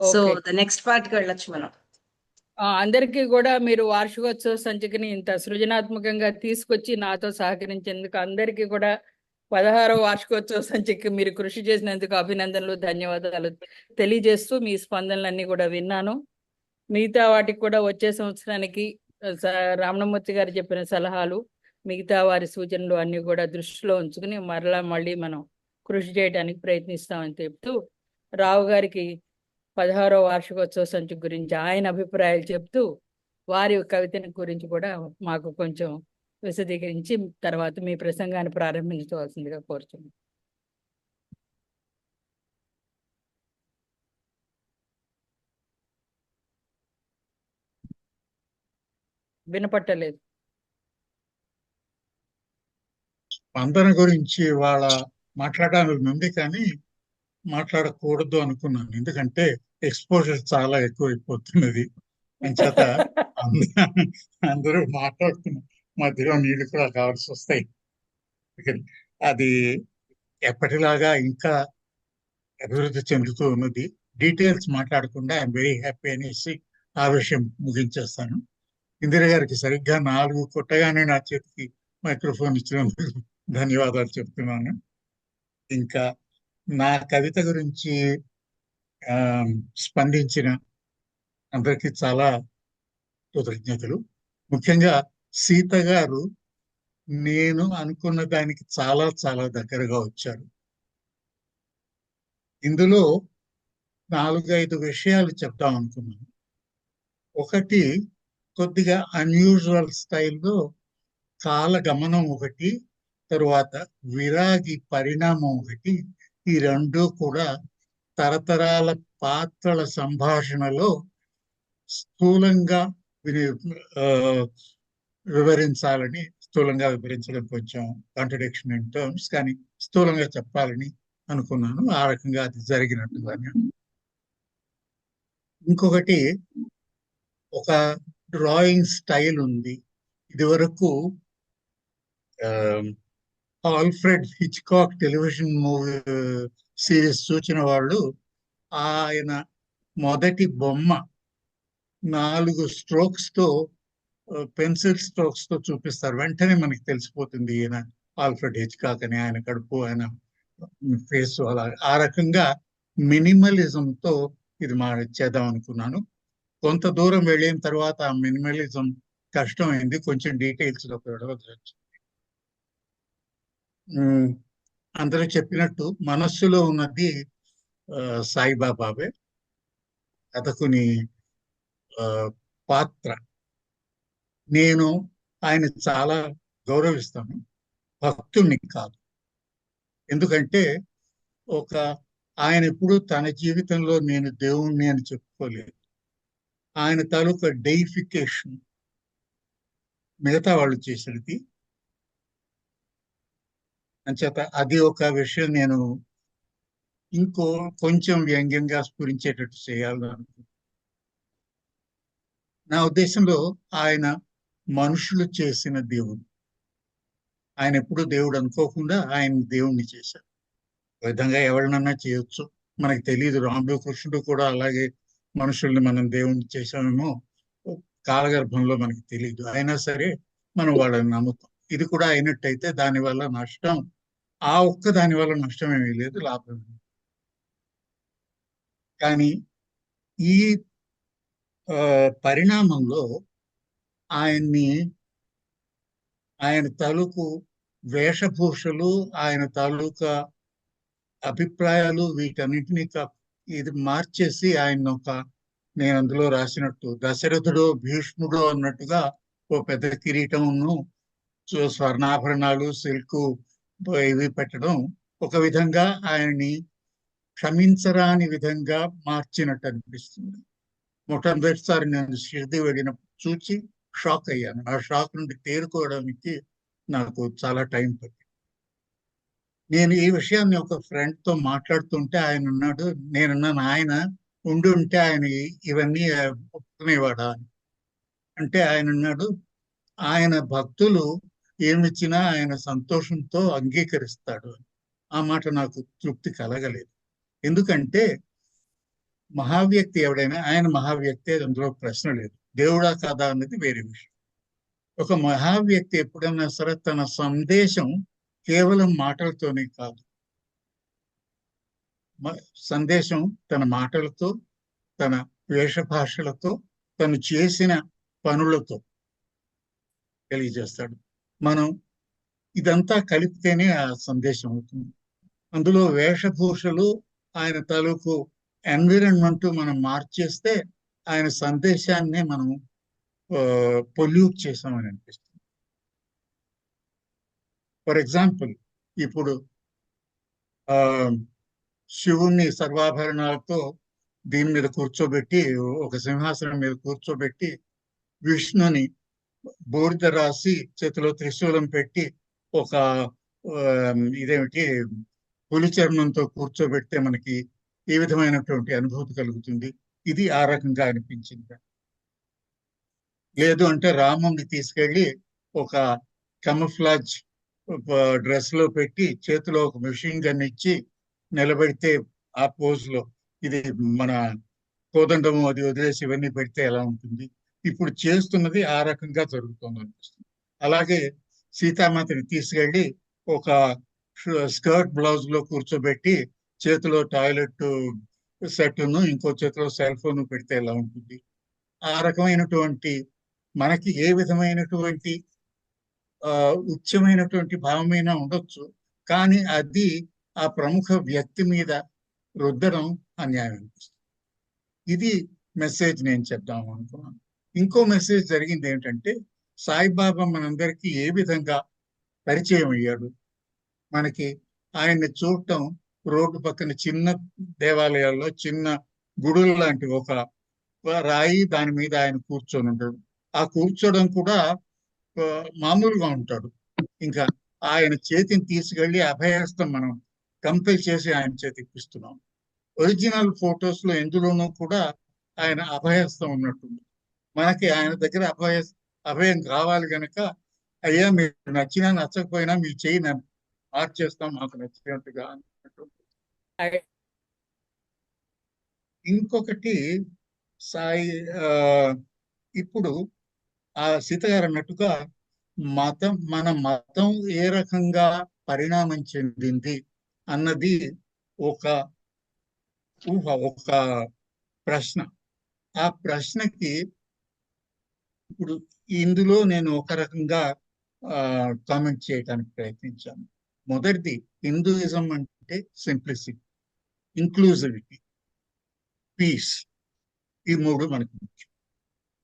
So okay. The next part కి వెళ్ళొచ్చు మనం. అందరికీ కూడా మీరు వార్షికోత్సవ సంచికని ఇంత సృజనాత్మకంగా తీసుకొచ్చి నాతో సహకరించేందుకు అందరికీ కూడా 16వ వార్షికోత్సవ సంచికకి మీరు కృషి చేసినందుకు అభినందనలు, ధన్యవాదాలు తెలియజేస్తూ మీ స్పందనలన్నీ కూడా విన్నాను. మిగతా వాటికి కూడా వచ్చే సంవత్సరానికి రామణమూర్తి గారు చెప్పిన సలహాలు, మిగతా వారి సూచనలు అన్నీ కూడా దృష్టిలో ఉంచుకుని మళ్ళీ మనం కృషి చేయడానికి ప్రయత్నిస్తామని చెప్తూ, రావు గారికి 16వ వార్షికోత్సవ సంచి గురించి ఆయన అభిప్రాయాలు చెప్తూ, వారి కవితని గురించి కూడా మాకు కొంచెం విశదీకరించి తర్వాత మీ ప్రసంగాన్ని ప్రారంభించవలసిందిగా కోరుతున్నాను. వినపట్టలేదు. స్పందన గురించి వాళ్ళ మాట్లాడాలని ఉంది, కానీ మాట్లాడకూడదు అనుకున్నాను. ఎందుకంటే ఎక్స్పోజర్ చాలా ఎక్కువైపోతున్నది. అంచేత అందరూ మాట్లాడుతున్న మధ్యలో నీళ్లు కూడా కావాల్సి వస్తాయి. అది ఎప్పటిలాగా ఇంకా అభివృద్ధి చెందుతూ ఉన్నది. డీటెయిల్స్ మాట్లాడకుండా ఐఎమ్ వెరీ హ్యాపీ అనేసి ఆ విషయం ముగించేస్తాను. ఇందిర గారికి సరిగ్గా 4 కొట్టగానే నా చేతికి మైక్రోఫోన్ ఇచ్చినందుకు ధన్యవాదాలు చెప్తున్నాను. ఇంకా నా కవిత గురించి స్పందించిన అందరికీ చాలా కృతజ్ఞతలు. ముఖ్యంగా సీత గారు నేను అనుకున్న దానికి చాలా చాలా దగ్గరగా వచ్చారు. ఇందులో 4-5 విషయాలు చెప్దాం అనుకున్నాను. ఒకటి, కొద్దిగా అన్యూజువల్ స్టైల్లో కాలగమనం ఒకటి, తరువాత విరాగి పరిణామం ఒకటి. ఈ రెండు కూడా తరతరాల పాత్రల సంభాషణలో స్థూలంగా వివరించాలని, స్థూలంగా వివరించడం కొంచెం కాంట్రడిక్షన్ ఇన్ టర్మ్స్, కానీ స్థూలంగా చెప్పాలని అనుకున్నాను. ఆ రకంగా అది జరిగినట్టుగానే. ఇంకొకటి, ఒక డ్రాయింగ్ స్టైల్ ఉంది. ఇదివరకు Alfred Hitchcock television movie series చూసిన వాళ్ళు ఆయన మొదటి బొమ్మ 4 స్ట్రోక్స్ తో, పెన్సిల్ స్ట్రోక్స్ తో చూపిస్తారు. వెంటనే మనకి తెలిసిపోతుంది ఈయన ఆల్ఫ్రెడ్ హిచ్కాక్ అని, ఆయన కడుపు, ఆయన ఫేస్. అలా ఆ రకంగా మినిమలిజంతో ఇది చేద్దాం అనుకున్నాను. కొంత దూరం వెళ్ళిన తర్వాత ఆ మినిమలిజం కష్టమైంది, కొంచెం డీటెయిల్స్ లోకి వెళ్ళవలసి వచ్చింది. అందరూ చెప్పినట్టు మనస్సులో ఉన్నది సాయిబాబావే. కథకుని పాత్ర. నేను ఆయన చాలా గౌరవిస్తాను, భక్తుణ్ణి కాదు. ఎందుకంటే ఆయన ఎప్పుడు తన జీవితంలో నేను దేవుణ్ణి అని చెప్పుకోలేదు. ఆయన తాలూకా డెయిఫికేషన్ మిగతా వాళ్ళు చేసినది. అంచేత అది ఒక విషయం నేను కొంచెం వ్యంగ్యంగా స్ఫురించేటట్టు చేయాలని అనుకుంటున్నాను. నా ఉద్దేశంలో ఆయన మనుషులు చేసిన దేవుడు. ఆయన ఎప్పుడు దేవుడు అనుకోకుండా ఆయన దేవుణ్ణి చేశారు. విధంగా ఎవరినన్నా చేయొచ్చు, మనకు తెలియదు. రాముడు కృష్ణుడు కూడా అలాగే మనుషుల్ని మనం దేవుణ్ణి చేశామేమో కాలగర్భంలో మనకి తెలియదు. అయినా సరే మనం వాళ్ళని నమ్ముతాం. ఇది కూడా అయినట్టయితే దానివల్ల నష్టం, ఆ ఒక్క దానివల్ల నష్టం ఏమీ లేదు, లాభం. కానీ ఈ పరిణామంలో ఆయన తాలూకు వేషభూషలు, ఆయన తాలూకా అభిప్రాయాలు, వీటన్నిటినీ ఇది మార్చేసి ఆయన నేను అందులో రాసినట్టు దశరథుడు భీష్ముడు అన్నట్టుగా ఓ పెద్ద కిరీటమును, స్వర్ణాభరణాలు, సిల్క్ ఇవి పెట్టడం ఒక విధంగా ఆయన్ని క్షమించరాని విధంగా మార్చినట్టు అనిపిస్తుంది. మొట్టమొదటిసారి నేను షిర్ది వెళ్ళినప్పుడు చూచి షాక్ అయ్యాను. ఆ షాక్ నుండి తేరుకోవడానికి నాకు చాలా టైం పట్టింది. నేను ఈ విషయాన్ని ఒక ఫ్రెండ్ తో మాట్లాడుతుంటే ఆయన అన్నాడు, నేనున్నాను, ఆయన ఉంటే ఆయన ఇవన్నీ ఒప్పుకునేవాడా అని. అంటే ఆయన అన్నాడు, ఆయన భక్తులు ఏమిచ్చినా ఆయన సంతోషంతో అంగీకరిస్తాడు అని. ఆ మాట నాకు తృప్తి కలగలేదు. ఎందుకంటే మహావ్యక్తి ఎవడైనా ఆయన మహావ్యక్తి, అందులో ప్రశ్న లేదు. దేవుడా కాదా అన్నది వేరే విషయం. ఒక మహావ్యక్తి ఎప్పుడైనా సరే తన సందేశం కేవలం మాటలతోనే కాదు, సందేశం తన మాటలతో, తన వేషభాషలతో, తను చేసిన పనులతో తెలియజేస్తాడు. మనం ఇదంతా కలిపితేనే ఆ సందేశం అవుతుంది. అందులో వేషభూషలు, ఆయన తాలూకు ఎన్విరాన్మెంట్ మనం మార్చేస్తే ఆయన సందేశాన్నే మనం పొల్యూట్ చేసామని అనిపిస్తుంది. ఫర్ ఎగ్జాంపుల్, ఇప్పుడు ఆ శివుణ్ణి సర్వాభరణాలతో దీని మీద కూర్చోబెట్టి, ఒక సింహాసనం మీద కూర్చోబెట్టి, విష్ణుని బూడిద రాసి చేతిలో త్రిశూలం పెట్టి ఒక ఇదేమిటి పులి చర్మంతో కూర్చోబెడితే మనకి ఏ విధమైనటువంటి అనుభూతి కలుగుతుంది? ఇది ఆ రకంగా అనిపించింది. లేదు అంటే రాముని తీసుకెళ్లి ఒక కమఫ్లాజ్ డ్రెస్ లో పెట్టి చేతిలో ఒక మెషిన్ గన్ ఇచ్చి నిలబెడితే ఆ పోజ్ లో ఇది మన కోదండము అది వదిలేసి ఇవన్నీ పెడితే ఎలా ఉంటుంది? ఇప్పుడు చేస్తున్నది ఆ రకంగా జరుగుతుంది అనిపిస్తుంది. అలాగే సీతామాతని తీసుకెళ్లి ఒక స్కర్ట్ బ్లౌజ్ లో కూర్చోబెట్టి చేతిలో టాయిలెట్ సెట్ను, ఇంకో చేతిలో సెల్ ఫోన్ పెడితే ఎలా ఉంటుంది? ఆ రకమైనటువంటి మనకి ఏ విధమైనటువంటి ఉచ్యమైనటువంటి భావమైనా ఉండొచ్చు, కానీ అది ఆ ప్రముఖ వ్యక్తి మీద రుద్దడం అన్యాయం అనిపిస్తుంది. ఇది మెసేజ్ నేను చెప్దాం అనుకున్నాను. ఇంకో మెసేజ్ జరిగింది ఏంటంటే, సాయిబాబా మనందరికీ ఏ విధంగా పరిచయం అయ్యాడు. మనకి ఆయన్ని చూడటం రోడ్డు పక్కన చిన్న దేవాలయాల్లో చిన్న గుడులు లాంటి ఒక రాయి, దాని మీద ఆయన కూర్చొని ఉంటాడు. ఆ కూర్చోవడం కూడా మామూలుగా ఉంటాడు. ఇంకా ఆయన చేతిని తీసుకెళ్లి అభయహస్తం మనం కంపెల్ చేసి ఆయన చేతి ఇప్పిస్తున్నాం. ఒరిజినల్ ఫొటోస్ లో ఎందులోనూ కూడా ఆయన అభయహస్తం ఉన్నట్టుంది. మనకి ఆయన దగ్గర అభయం కావాలి గనక, అయ్యా మీరు నచ్చినా నచ్చకపోయినా మీ చేయి మార్చేస్తాం మాకు నచ్చినట్టుగా అన్నట్టు. ఇంకొకటి సాయి ఇప్పుడు ఆ సీత గారు అన్నట్టుగా మన మతం ఏ రకంగా పరిణామం చెందింది అన్నది ఒక ఊహ, ఒక ప్రశ్న. ఆ ప్రశ్నకి ఇప్పుడు ఇందులో నేను ఒక రకంగా కామెంట్ చేయడానికి ప్రయత్నించాను. మొదటిది, హిందూయిజం అంటే సింప్లిసిటీ, ఇంక్లూజివిటీ, పీస్. ఈ మూడు మనకు ముఖ్యం.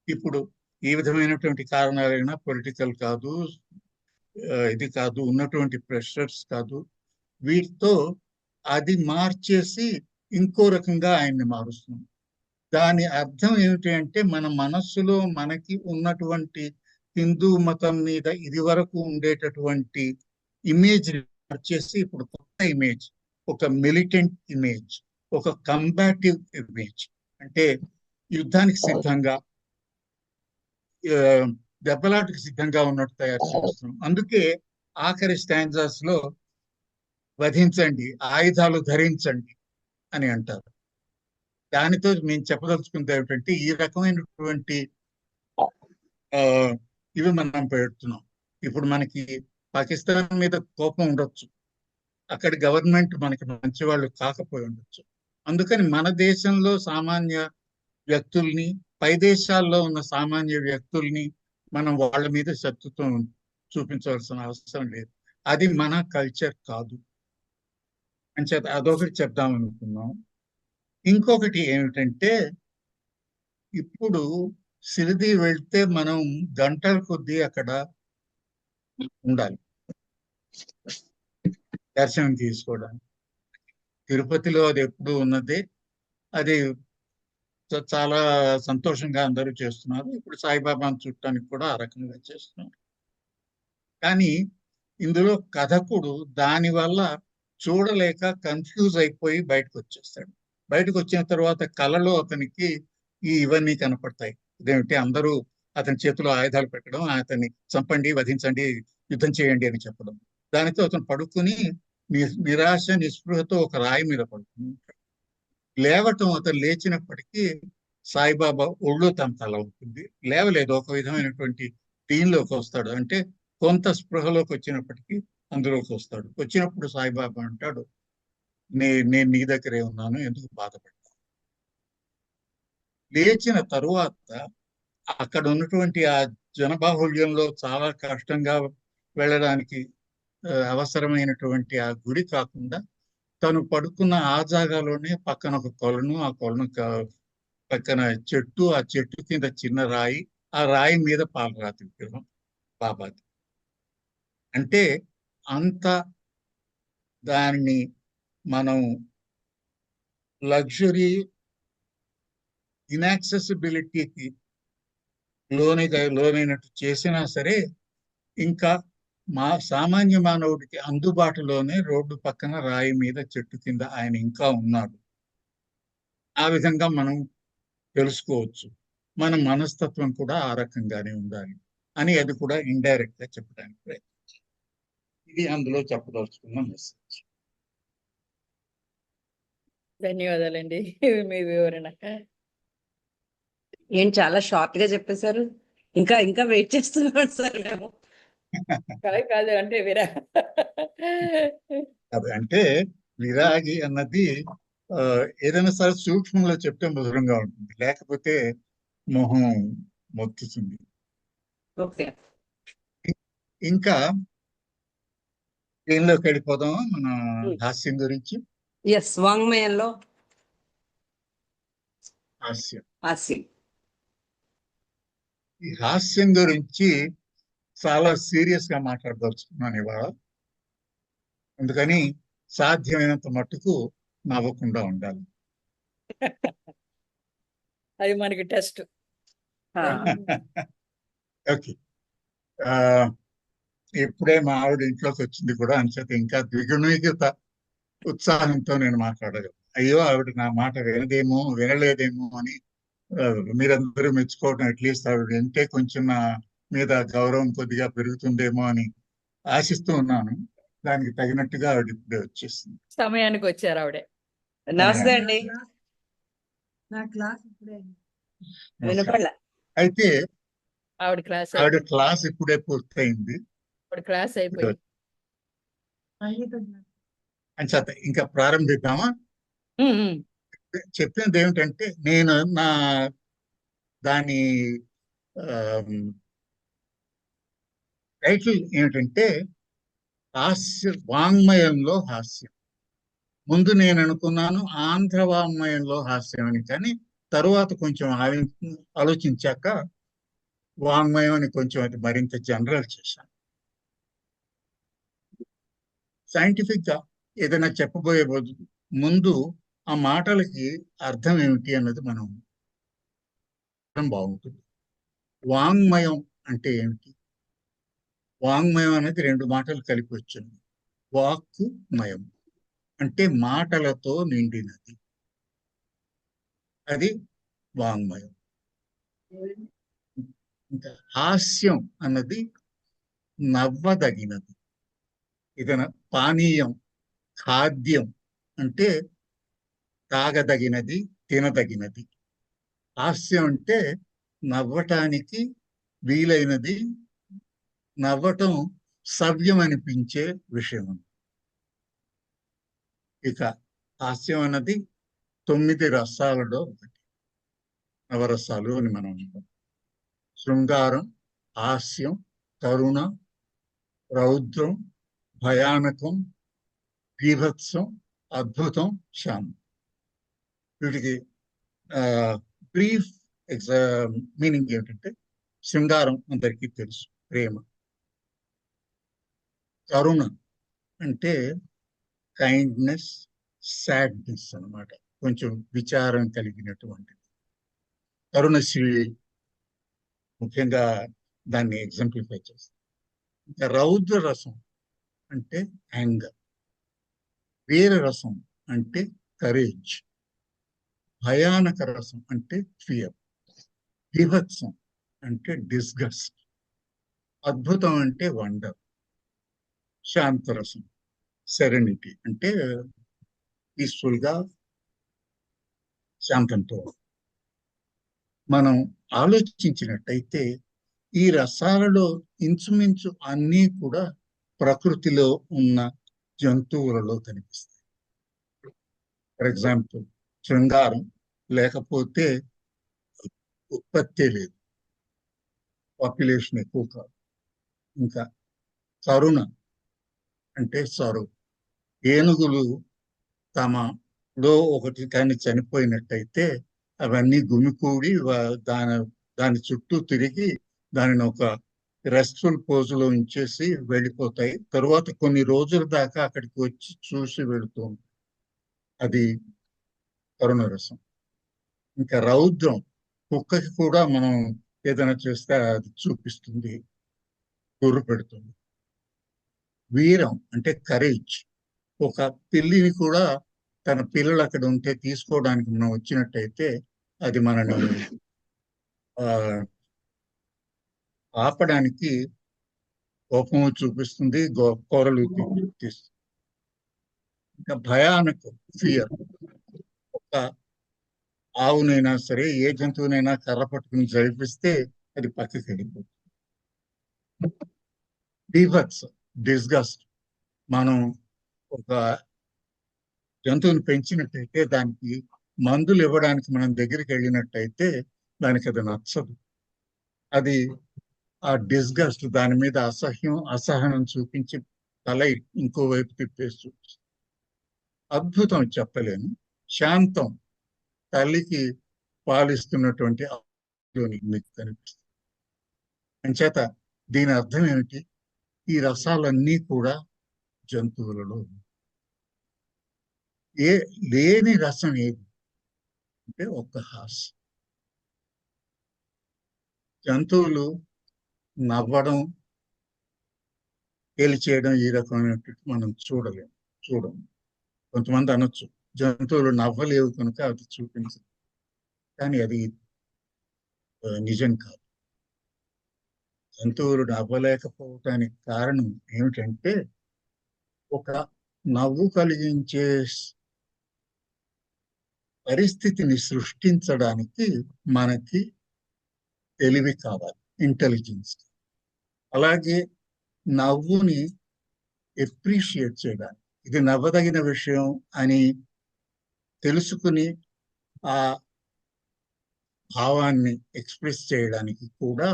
ఇప్పుడు ఏ విధమైనటువంటి కారణాలైనా, పొలిటికల్ కాదు, ఇది కాదు, ఉన్నటువంటి ప్రెషర్స్ కాదు, వీటితో అది మార్చేసి ఇంకో రకంగా ఆయన్ని మారుస్తున్నాం. దాని అర్థం ఏమిటి అంటే, మన మనస్సులో మనకి ఉన్నటువంటి హిందూ మతం మీద ఇది వరకు ఉండేటటువంటి ఇమేజ్ మార్చేసి ఇప్పుడు కొత్త ఇమేజ్, ఒక మిలిటెంట్ ఇమేజ్, ఒక కంబాటివ్ ఇమేజ్, అంటే యుద్ధానికి సిద్ధంగా, దెబ్బలాటకు సిద్ధంగా ఉన్నట్టు తయారు చేస్తున్నాం. అందుకే ఆఖరి స్టాంజాస్ లో వధించండి, ఆయుధాలు ధరించండి అని అంటారు. దానితో మేము చెప్పదలుచుకుంది ఏమిటంటే, ఈ రకమైనటువంటి ఇవి మనం పెడుతున్నాం. ఇప్పుడు మనకి పాకిస్తాన్ మీద కోపం ఉండొచ్చు, అక్కడి గవర్నమెంట్ మనకి మంచి వాళ్ళు కాకపోయి ఉండొచ్చు. అందుకని మన దేశంలో సామాన్య వ్యక్తుల్ని, పై దేశాల్లో ఉన్న సామాన్య వ్యక్తుల్ని మనం వాళ్ళ మీద శత్రుత్వం చూపించవలసిన అవసరం లేదు. అది మన కల్చర్ కాదు అని చేత అదొకటి చెప్దాం అనుకున్నాం. ఇంకొకటి ఏమిటంటే, ఇప్పుడు షిరిడి వెళ్తే మనం గంటల కొద్దీ అక్కడ ఉండాలి దర్శనం తీసుకోవడానికి. తిరుపతిలో అది ఎప్పుడు ఉన్నదే, అది చాలా సంతోషంగా అందరూ చేస్తున్నారు. ఇప్పుడు సాయిబాబాను చుట్టానికి కూడా ఆ రకంగా చేస్తున్నారు. కానీ ఇందులో కథకుడు దానివల్ల చూడలేక కన్ఫ్యూజ్ అయిపోయి బయటకు వచ్చేస్తాడు. బయటకు వచ్చిన తర్వాత కళలో అతనికి ఇవన్నీ కనపడతాయి. ఇదేమిటి, అందరూ అతని చేతిలో ఆయుధాలు పెట్టడం, అతన్ని చంపండి, వధించండి, యుద్ధం చేయండి అని చెప్పడం. దానితో అతను పడుకుని నిరాశ నిస్పృహతో ఒక రాయి మీద పడుకుని ఉంటాడు. లేవటం అతను లేచినప్పటికీ సాయిబాబా ఒళ్ళో తన తల ఉంటుంది. లేవలేదు, ఒక విధమైనటువంటి దీనిలోకి వస్తాడు. అంటే కొంత స్పృహలోకి వచ్చినప్పటికీ అందులోకి వస్తాడు. వచ్చినప్పుడు సాయిబాబా అంటాడు, నేను నీ దగ్గరే ఉన్నాను, ఎందుకు బాధపడ్డా. లేచిన తరువాత అక్కడ ఉన్నటువంటి ఆ జనబాహుళ్యంలో చాలా కష్టంగా వెళ్ళడానికి అవసరమైనటువంటి ఆ గుడి కాకుండా తను పడుకున్న ఆ జాగాలోనే పక్కన ఒక కొలను, ఆ కొలను పక్కన చెట్టు, ఆ చెట్టు కింద చిన్న రాయి, ఆ రాయి మీద పాలరాతి విగ్రహం బాబాది. అంటే అంత దాన్ని మనం లగ్జరీ ఇన్యాక్సెసిబిలిటీకి లోనైనట్టు చేసినా సరే, ఇంకా సామాన్య మానవుడికి అందుబాటులోనే రోడ్డు పక్కన రాయి మీద చెట్టు కింద ఆయన ఇంకా ఉన్నాడు. ఆ విధంగా మనం తెలుసుకోవచ్చు. మన మనస్తత్వం కూడా ఆ రకంగానే ఉండాలి అని అది కూడా ఇండైరెక్ట్ గా చెప్పడానికి ప్రయత్నించారు. ఇది అందులో చెప్పదలుచుకున్న మెసేజ్. ధన్యవాదాలండి మీ వివరణ. ఏం చాలా షార్ట్ గా చెప్పేశారు. ఇంకా ఇంకా వెయిట్ చేస్తున్నాడు సార్ మేము. కాదు కాదు అంటే అంటే విరాగి అన్నది ఏదైనా సరే సూక్ష్మంలో చెప్తే మధురంగా ఉంటుంది, లేకపోతే మొహం మొత్తుతుంది. ఓకే, ఇంకా దీనిలోకి వెళ్ళిపోదాం మన హాస్యం గురించి. ఎస్, వాంగ్మయంలో హాస్యం. హాస్యం. ఈ హాస్యం గురించి చాలా సీరియస్ గా మాట్లాడదలుచుకున్నాను ఇవాళ. అందుకని సాధ్యమైనంత మట్టుకు నవ్వకుండా ఉండాలి. అది మనకి టెస్ట్. ఓకే. ఎప్పుడే మా ఆవిడ ఇంట్లోకి వచ్చింది కూడా, అంచేత ఇంకా ద్విగుణీకృత ఉత్సాహంతో నేను మాట్లాడగలను. అయ్యో, ఆవిడ నా మాట వినలేదేమో అని మీరందరూ మెచ్చుకోవడం, అట్లీస్ట్ ఆవిడ వింటే కొంచెం నా మీద గౌరవం కొద్దిగా పెరుగుతుందేమో అని ఆశిస్తూ ఉన్నాను. దానికి తగినట్టుగా ఆవిడ ఇప్పుడే వచ్చేసింది. సమయానికి వచ్చారు ఆవిడే. నమస్తే అండి. నా క్లాస్ ఇప్పుడే వినపడలే. అయితే ఆవిడ క్లాస్ ఆవిడ క్లాస్ ఇప్పుడే పూర్తయింది. ఆవిడ క్లాస్ అయిపోయింది. సంగీతం క్లాస్. అంచేత ఇంకా ప్రారంభిద్దామా? చెప్పింది ఏమిటంటే, నేను దాని టైటిల్ ఏమిటంటే వాంగ్మయంలో హాస్యం. ముందు నేను అనుకున్నాను ఆంధ్ర వాంగ్మయంలో హాస్యం అని, కానీ తరువాత కొంచెం ఆలోచించాక వాంగ్మయం అని కొంచెం అది మరింత జనరల్ చేశాను. సైంటిఫిక్ గా ఏదైనా చెప్పబోయే ముందు ఆ మాటలకి అర్థం ఏమిటి అన్నది మనం బాగుంటుంది. వాంగ్మయం అంటే ఏమిటి? వాంగ్మయం అనేది రెండు మాటలు కలిపి వచ్చింది. వాక్కు మయం అంటే మాటలతో నిండినది, అది వాంగ్మయం. ఇంకా హాస్యం అన్నది నవ్వదగినది. ఏదైనా పానీయం, ఖాద్యం అంటే తాగదగినది, తినదగినది. హాస్యం అంటే నవ్వటానికి వీలైనది, నవ్వటం సవ్యం అనిపించే విషయం. ఇక హాస్యం అన్నది 9 రసాలలో ఒకటి. నవరసాలు అని మనం అంటాం. శృంగారం, హాస్యం, కరుణ, రౌద్రం, భయానకం, బీభత్సం, అద్భుతం, శాంతం. వీటికి బ్రీఫ్ మీనింగ్ ఏమిటంటే, శృంగారం అందరికీ తెలుసు, ప్రేమ. కరుణ అంటే కైండ్నెస్, సాడ్నెస్ అన్నమాట, కొంచెం విచారం కలిగినటువంటిది. కరుణశీలి ముఖ్యంగా దాన్ని ఎగ్జాంప్లిఫై చేస్తుంది. ఇంకా రౌద్ర రసం అంటే యాంగర్, వీర రసం అంటే కరేజ్, భయానక రసం అంటే ఫియర్, బీభత్సం అంటే డిస్గస్ట్, అద్భుతం అంటే వండర్, శాంతరసం సెరెనిటీ అంటే పీస్ఫుల్ గా శాంతంతో. మనం ఆలోచించినట్టయితే ఈ రసాలలో ఇంచుమించు అన్నీ కూడా ప్రకృతిలో ఉన్న జంతువులలో కనిపిస్తాయి. ఫర్ ఎగ్జాంపుల్, శృంగారం లేకపోతే ఉత్పత్తి లేదు, పాపులేషన్ ఎక్కువ కాదు. ఇంకా కరుణ అంటే సరువు. ఏనుగులు తమలో ఒకటి కానీ చనిపోయినట్టయితే అవన్నీ గుమికూడి దాని చుట్టూ తిరిగి దానిని ఒక రెస్ట్ఫుల్ పోజులో ఉంచేసి వెళ్ళిపోతాయి. తరువాత కొన్ని రోజుల దాకా అక్కడికి వచ్చి చూసి వెళుతూ ఉంటాయి. అది కరుణ రసం. ఇంకా రౌద్రం, కుక్కకి కూడా మనం ఏదైనా చేస్తే అది చూపిస్తుంది, గుర్రు పెడుతుంది. వీరం అంటే కరేజ్. ఒక పిల్లిని కూడా తన పిల్లలు అక్కడ ఉంటే తీసుకోవడానికి మనం వచ్చినట్టయితే అది మనని ఆపడానికి కోపము చూపిస్తుంది, కోరలు తీస్తుంది. ఇంకా భయానకం, ఫియర్. ఒక ఆవునైనా సరే, ఏ జంతువునైనా కర్ర పట్టుకుని జరిపిస్తే అది పక్కకి వెళ్ళిపోతుంది. బీభత్స్, డిస్గస్ట్. మనం ఒక జంతువుని పెంచినట్టయితే దానికి మందులు ఇవ్వడానికి మనం దగ్గరికి వెళ్ళినట్టయితే దానికి అది నచ్చదు. అది ఆ డిస్గస్ట్, దాని మీద అసహనం చూపించి తల ఇంకోవైపు తిప్పేస్తూ. అద్భుతం చెప్పలేను. శాంతం, తల్లికి పాలిస్తున్నటువంటి మీకు కనిపిస్తుంది. అంచేత దీని అర్థం ఏమిటి? ఈ రసాలన్నీ కూడా జంతువులలో లేని రసం ఏది అంటే ఒక్క హాస్యం. జంతువులు నవ్వడం, తేలి చేయడం ఈ రకమైనటువంటి మనం చూడము. కొంతమంది అనొచ్చు జంతువులు నవ్వలేవు కనుక అది చూపించదు, కానీ అది నిజం కాదు. జంతువులు నవ్వలేకపోవటానికి కారణం ఏమిటంటే ఒక నవ్వు కలిగించే పరిస్థితిని సృష్టించడానికి మనకి తెలివి కావాలి, ఇంటెలిజెన్స్. అలాగే నవ్వుని ఎప్రిషియేట్ చేయడానికి, ఇది నవ్వదగిన విషయం అని తెలుసుకుని ఆ భావాన్ని ఎక్స్ప్రెస్ చేయడానికి కూడా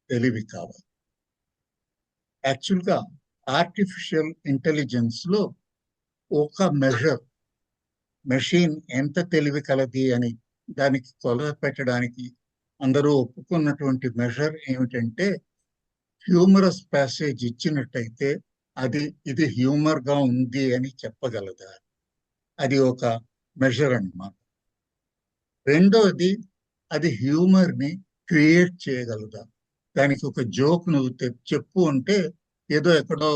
తెలివి కావాలి. యాక్చువల్గా ఆర్టిఫిషియల్ ఇంటెలిజెన్స్ లో ఒక మెషిన్ ఎంత తెలివి కలది అని దానికి కొలత పెట్టడానికి అందరూ ఒప్పుకున్నటువంటి మెజర్ ఏమిటంటే, హ్యూమరస్ ప్యాసేజ్ ఇచ్చినట్టయితే ఇది హ్యూమర్ గా ఉంది అని చెప్పగలదా, అది ఒక మెజర్ అన్నమాట. రెండోది, అది హ్యూమర్ ని క్రియేట్ చేయగలదా. దానికి ఒక జోక్ నువ్వు చెప్పు అంటే ఏదో ఎక్కడో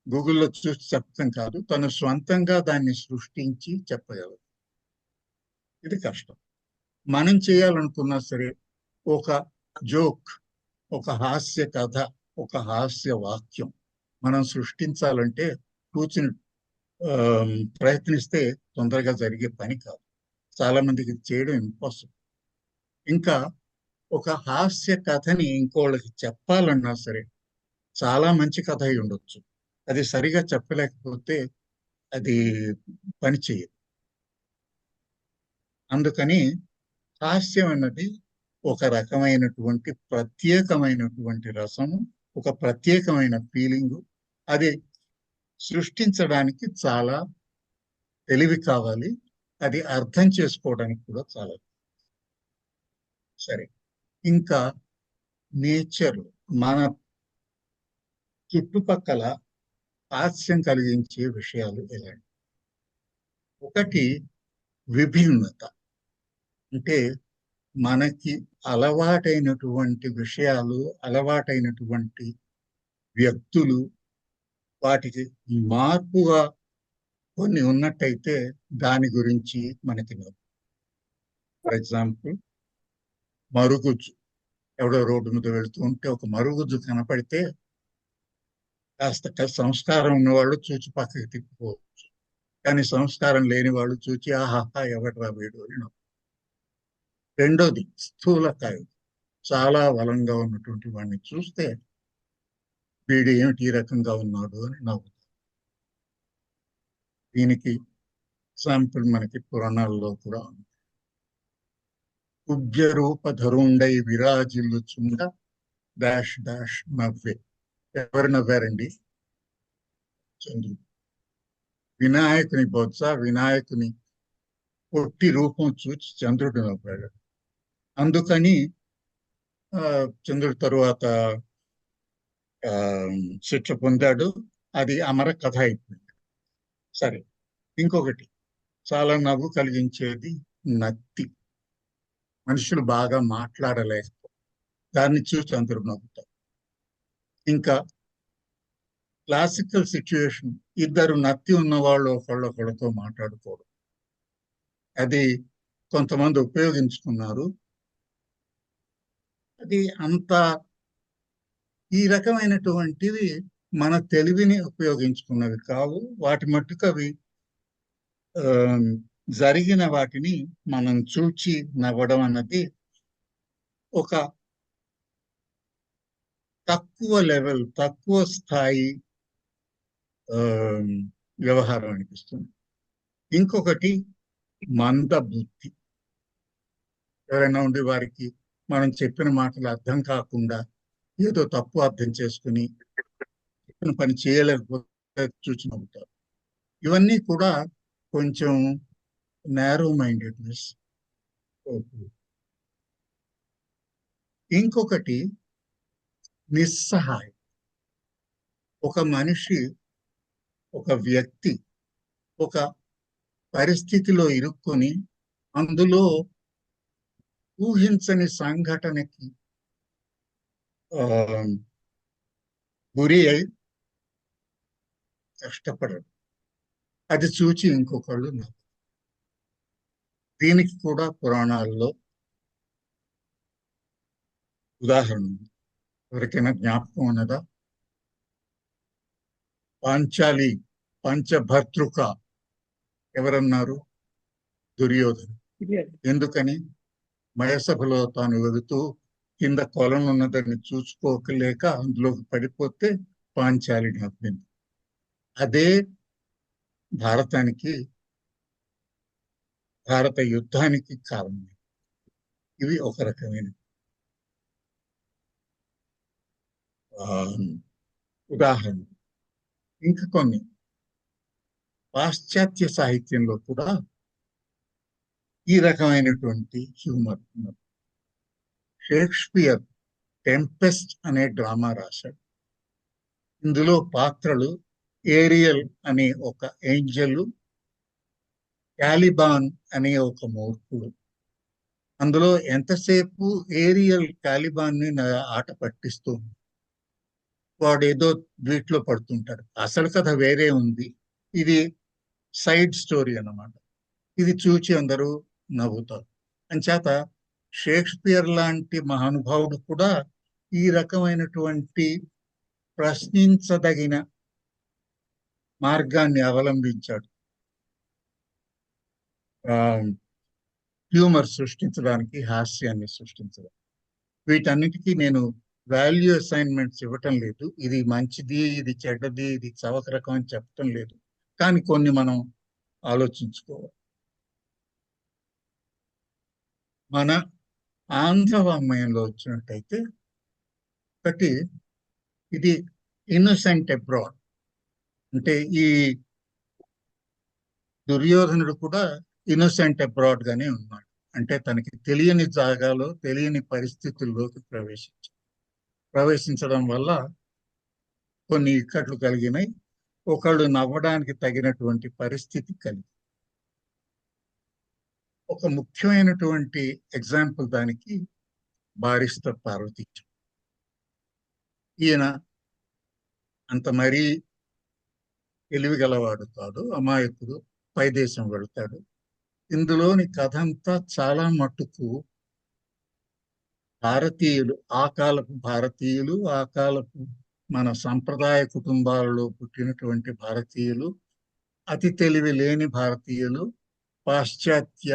గూగుల్లో చూసి చెప్పడం కాదు, తను స్వంతంగా దాన్ని సృష్టించి చెప్పగలదు. ఇది కష్టం. మనం చేయాలనుకున్నా సరే ఒక జోక్, ఒక హాస్య కథ, ఒక హాస్య వాక్యం మనం సృష్టించాలంటే కూర్చుని ప్రయత్నిస్తే తొందరగా జరిగే పని కాదు. చాలా మందికి చేయడం ఇంపాసిబుల్. ఇంకా ఒక హాస్య కథని ఇంకోళ్ళకి చెప్పాలన్నా సరే చాలా మంచి కథ అయి ఉండొచ్చు, అది సరిగా చెప్పలేకపోతే అది పని చేయదు. అందుకని హాస్యం అన్నది ఒక రకమైనటువంటి ప్రత్యేకమైనటువంటి రసము, ఒక ప్రత్యేకమైన ఫీలింగు. అది సృష్టించడానికి చాలా తెలివి కావాలి, అది అర్థం చేసుకోవడానికి కూడా చాలా. సరే, ఇంకా నేచర్, మన చుట్టుపక్కల హాస్యం కలిగించే విషయాలు ఎలాంటి? ఒకటి విభిన్నత. అంటే మనకి అలవాటైనటువంటి విషయాలు, అలవాటైనటువంటి వ్యక్తులు, వాటికి మార్పుగా కొన్ని ఉన్నట్టయితే దాని గురించి మనకి. ఫర్ ఎగ్జాంపుల్, మరుగుజ్జు. ఎవడో రోడ్డు మీద వెళుతూ ఉంటే ఒక మరుగుజ్జు కనపడితే కాస్త సంస్కారం ఉన్నవాళ్ళు చూచి పక్కకి తిప్పుకోవచ్చు. కానీ సంస్కారం లేని వాళ్ళు చూచి ఆహాహా ఎవట్రా వీడు అని నవ్వు. రెండోది స్థూలకాయ, చాలా బలంగా ఉన్నటువంటి వాడిని చూస్తే వీడు ఏమిటి ఈ రకంగా ఉన్నాడు అని నవ్వుతారు. దీనికి ఎగ్జాంపుల్ మనకి పురాణాల్లో కూడా ఉంది. ఉగ్రరూపధరుండై విరాజిల్లుచుండ డాష్ డాష్ నవ్వే. ఎవరు నవ్వారండి? చంద్రుడు. వినాయకుని బొత్స, వినాయకుని పొట్టి రూపం చూచి చంద్రుడు నవ్వాడు. అందుకని చంద్రుడి తరువాత శిక్ష పొందాడు. అది అమర కథ అయిపోయింది. సరే, ఇంకొకటి చాలా నవ్వు కలిగించేది నత్తి. మనుషులు బాగా మాట్లాడలేకపోతే దాన్ని చూసి అందరూ నవ్వుతారు. ఇంకా క్లాసికల్ సిచ్యుయేషన్, ఇద్దరు నత్తి ఉన్నవాళ్ళు ఒకళ్ళొకళ్ళతో మాట్లాడుకోవడం, అది కొంతమంది ఉపయోగించుకున్నారు. అది అంత ఈ రకమైనటువంటివి మన తెలివిని ఉపయోగించుకున్నవి కావు. వాటి మట్టుకు అవి జరిగిన వాటిని మనం చూచి నవ్వడం అన్నది ఒక తక్కువ లెవెల్, తక్కువ స్థాయి వ్యవహారం అనిపిస్తుంది. ఇంకొకటి మందబుద్ధి. ఎవరైనా ఉండి వారికి మనం చెప్పిన మాటలు అర్థం కాకుండా ఏదో తప్పు అర్థం చేసుకుని చెప్పిన పని చేయలేకపోతే చూసి నవ్వుతారు. ఇవన్నీ కూడా కొంచెం నేరో మైండెడ్నెస్. ఇంకొకటి నిస్సహాయం. ఒక మనిషి, ఒక వ్యక్తి ఒక పరిస్థితిలో ఇరుక్కొని అందులో ఊహించని సంఘటనకి గురి అయి కష్టపడరు. అది చూచి ఇంకొకళ్ళు నవ్వు. దీనికి కూడా పురాణాల్లో ఉదాహరణ ఎవరికైనా జ్ఞాపకం ఉన్నదా? పాంచాలి పంచభర్తృక ఎవరన్నారు? దుర్యోధన. ఎందుకని? మయసభలో తాను వెళుతూ కింద కొలను ఉన్నదని చూసుకోకలేక అందులోకి పడిపోతే పాంచాలి నవ్వింది. అదే భారత యుద్ధానికి కారణం. ఇవి ఒక రకమైన ఉదాహరణ. ఇంకా కొన్ని పాశ్చాత్య సాహిత్యంలో కూడా ఈ రకమైనటువంటి హ్యూమర్ ఉన్నది. షేక్స్పియర్ టెంపెస్ట్ అనే డ్రామా రాశాడు. ఇందులో పాత్రలు ఏరియల్ అనే ఒక ఏంజల్, క్యాలిబాన్ అనే ఒక మూర్ఖుడు. అందులో ఎంతసేపు ఏరియల్ క్యాలిబాన్ని ఆట పట్టిస్తూ వాడు ఏదో వీటిలో పడుతుంటాడు. అసలు కథ వేరే ఉంది. ఇది సైడ్ స్టోరీ అన్నమాట. ఇది చూచి అందరూ నవ్వుతారు. అంచేత షేక్స్పియర్ లాంటి మహానుభావుడు కూడా ఈ రకమైనటువంటి ప్రశ్నించదగిన మార్గాన్ని అవలంబించాడు హ్యూమర్ సృష్టించడానికి, హాస్యాన్ని సృష్టించడానికి. వీటన్నిటికీ నేను వాల్యూ అసైన్మెంట్స్ ఇవ్వటం లేదు. ఇది మంచిది, ఇది చెడ్డది, ఇది చవక రకం అని చెప్పటం లేదు. కానీ కొన్ని మనం ఆలోచించుకోవాలి. మన ఆంధ్ర వాంగ్మయంలో వచ్చినట్టయితే ఒకటి, ఇది ఇన్నోసెంట్ అబ్రాడ్. అంటే ఈ దుర్యోధనుడు కూడా ఇన్నోసెంట్ అబ్రాడ్ గానే ఉన్నాడు. అంటే తనకి తెలియని జాగాలో, తెలియని పరిస్థితుల్లోకి ప్రవేశించడం వల్ల కొన్ని ఇక్కట్లు కలిగినాయి. ఒకళ్ళు నవ్వడానికి తగినటువంటి పరిస్థితి కలిగి. ఒక ముఖ్యమైనటువంటి ఎగ్జాంపుల్ దానికి బారిస్టర్ పార్వతీ. ఈయన అంత మరీ తెలివి గలవాడు కాదు, అమాయకుడు. పై దేశం వెళ్తాడు. ఇందులోని కథ అంతా చాలా మట్టుకు భారతీయులు, ఆ కాలపు భారతీయులు, ఆ కాలపు మన సంప్రదాయ కుటుంబాలలో పుట్టినటువంటి భారతీయులు అతి తెలివి లేని భారతీయులు పాశ్చాత్య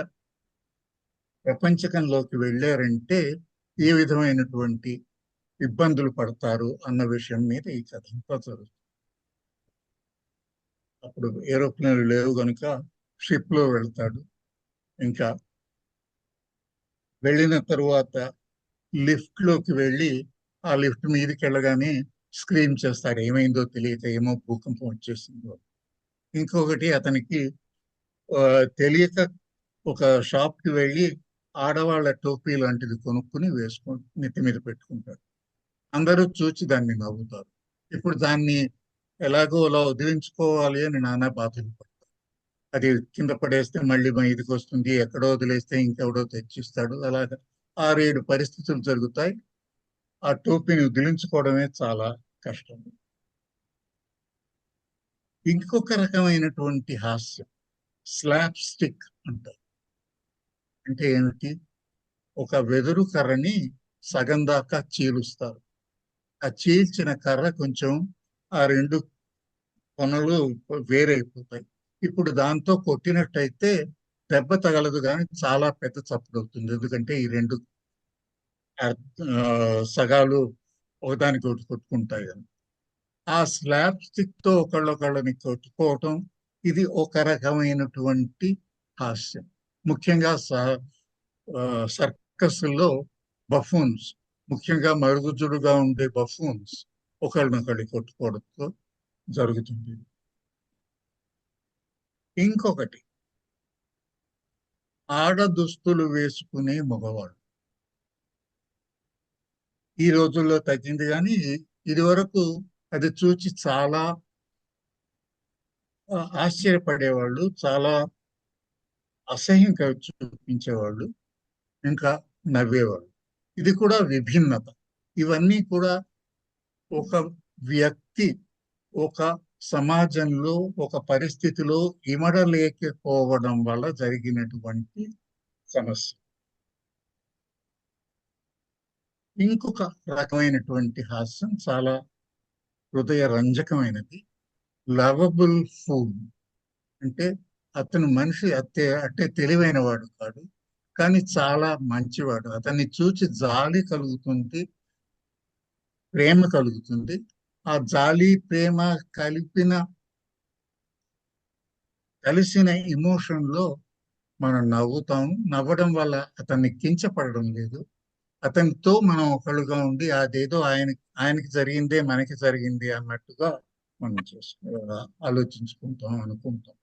ప్రపంచకంలోకి వెళ్ళారంటే ఏ విధమైనటువంటి ఇబ్బందులు పడతారు అన్న విషయం మీద ఈ కథ అంతా జరుగుతుంది. అప్పుడు ఏరోప్లేన్లు లేవు కనుక షిప్ లో వెళ్తాడు. ఇంకా వెళ్ళిన తరువాత లిఫ్ట్ లోకి వెళ్ళి ఆ లిఫ్ట్ మీదకి వెళ్ళగానే స్క్రీమ్ చేస్తాడు, ఏమైందో తెలియక, ఏమో భూకంపం వచ్చేసిందో. ఇంకొకటి అతనికి తెలియక ఒక షాప్ కి వెళ్ళి ఆడవాళ్ళ టోపీ లాంటిది కొనుక్కుని వేసుకొని నెత్తి మీద పెట్టుకుంటాడు. అందరూ చూచి దాన్ని నవ్వుతారు. ఇప్పుడు దాన్ని ఎలాగో అలా వదిలించుకోవాలి అని నానా బాధలు పడతారు. అది కింద పడేస్తే మళ్ళీ మీదకి వస్తుంది, ఎక్కడో వదిలేస్తే ఇంకెవడో తెచ్చిస్తాడు. అలాగా 6-7 పరిస్థితులు జరుగుతాయి. ఆ టోపీని వదిలించుకోవడమే చాలా కష్టం. ఇంకొక రకమైనటువంటి హాస్యం స్లాప్ స్టిక్ అంటారు. అంటే ఏమిటి? ఒక వెదురు కర్రని సగం దాకా చీలుస్తారు. ఆ చీల్చిన కర్ర కొంచెం ఆ 2 కొనలు వేరైపోతాయి. ఇప్పుడు దాంతో కొట్టినట్టయితే దెబ్బ తగలదు, కానీ చాలా పెద్ద చప్పుడు అవుతుంది. ఎందుకంటే ఈ 2 సగాలు ఒకదానికి ఒకటి కొట్టుకుంటాయి అని. ఆ స్లాబ్ స్టిక్ తో ఒకళ్ళొకళ్ళని కొట్టుకోవటం ఇది ఒక రకమైనటువంటి హాస్యం. ముఖ్యంగా సర్కస్లో బఫూన్స్, ముఖ్యంగా మరుగుజ్జుడుగా ఉండే బఫూన్స్ ఒకళ్ళనొకళ్ళు కొట్టుకోవడంతో జరుగుతుంది. ఇంకొకటి ఆడ దుస్తులు వేసుకునే మగవాళ్ళు. ఈ రోజుల్లో తగ్గింది, కానీ ఇది వరకు అది చూచి చాలా ఆశ్చర్యపడేవాళ్ళు, చాలా అసహ్యంగా చూపించేవాళ్ళు, ఇంకా నవ్వేవాళ్ళు. ఇది కూడా విభిన్నత. ఇవన్నీ కూడా ఒక వ్యక్తి ఒక సమాజంలో ఒక పరిస్థితిలో ఇమడలేకపోవడం వల్ల జరిగినటువంటి సమస్య. ఇంకొక రకమైనటువంటి హాస్యం చాలా హృదయ రంజకమైనది. లవబుల్ ఫూల్ అంటే అతను మనిషి అంటే తెలివైన వాడు కాదు, కానీ చాలా మంచివాడు. అతన్ని చూచి జాలి కలుగుతుంది, ప్రేమ కలుగుతుంది. ఆ జాలి ప్రేమ కలిసిన ఇమోషన్ లో మనం నవ్వుతాం. నవ్వడం వల్ల అతన్ని కించపడడం లేదు. అతనితో మనం ఒకళ్ళుగా ఉండి అదేదో ఆయనకి జరిగిందే మనకి జరిగింది అన్నట్టుగా మనం ఆలోచించుకుంటాం, అనుకుంటాం.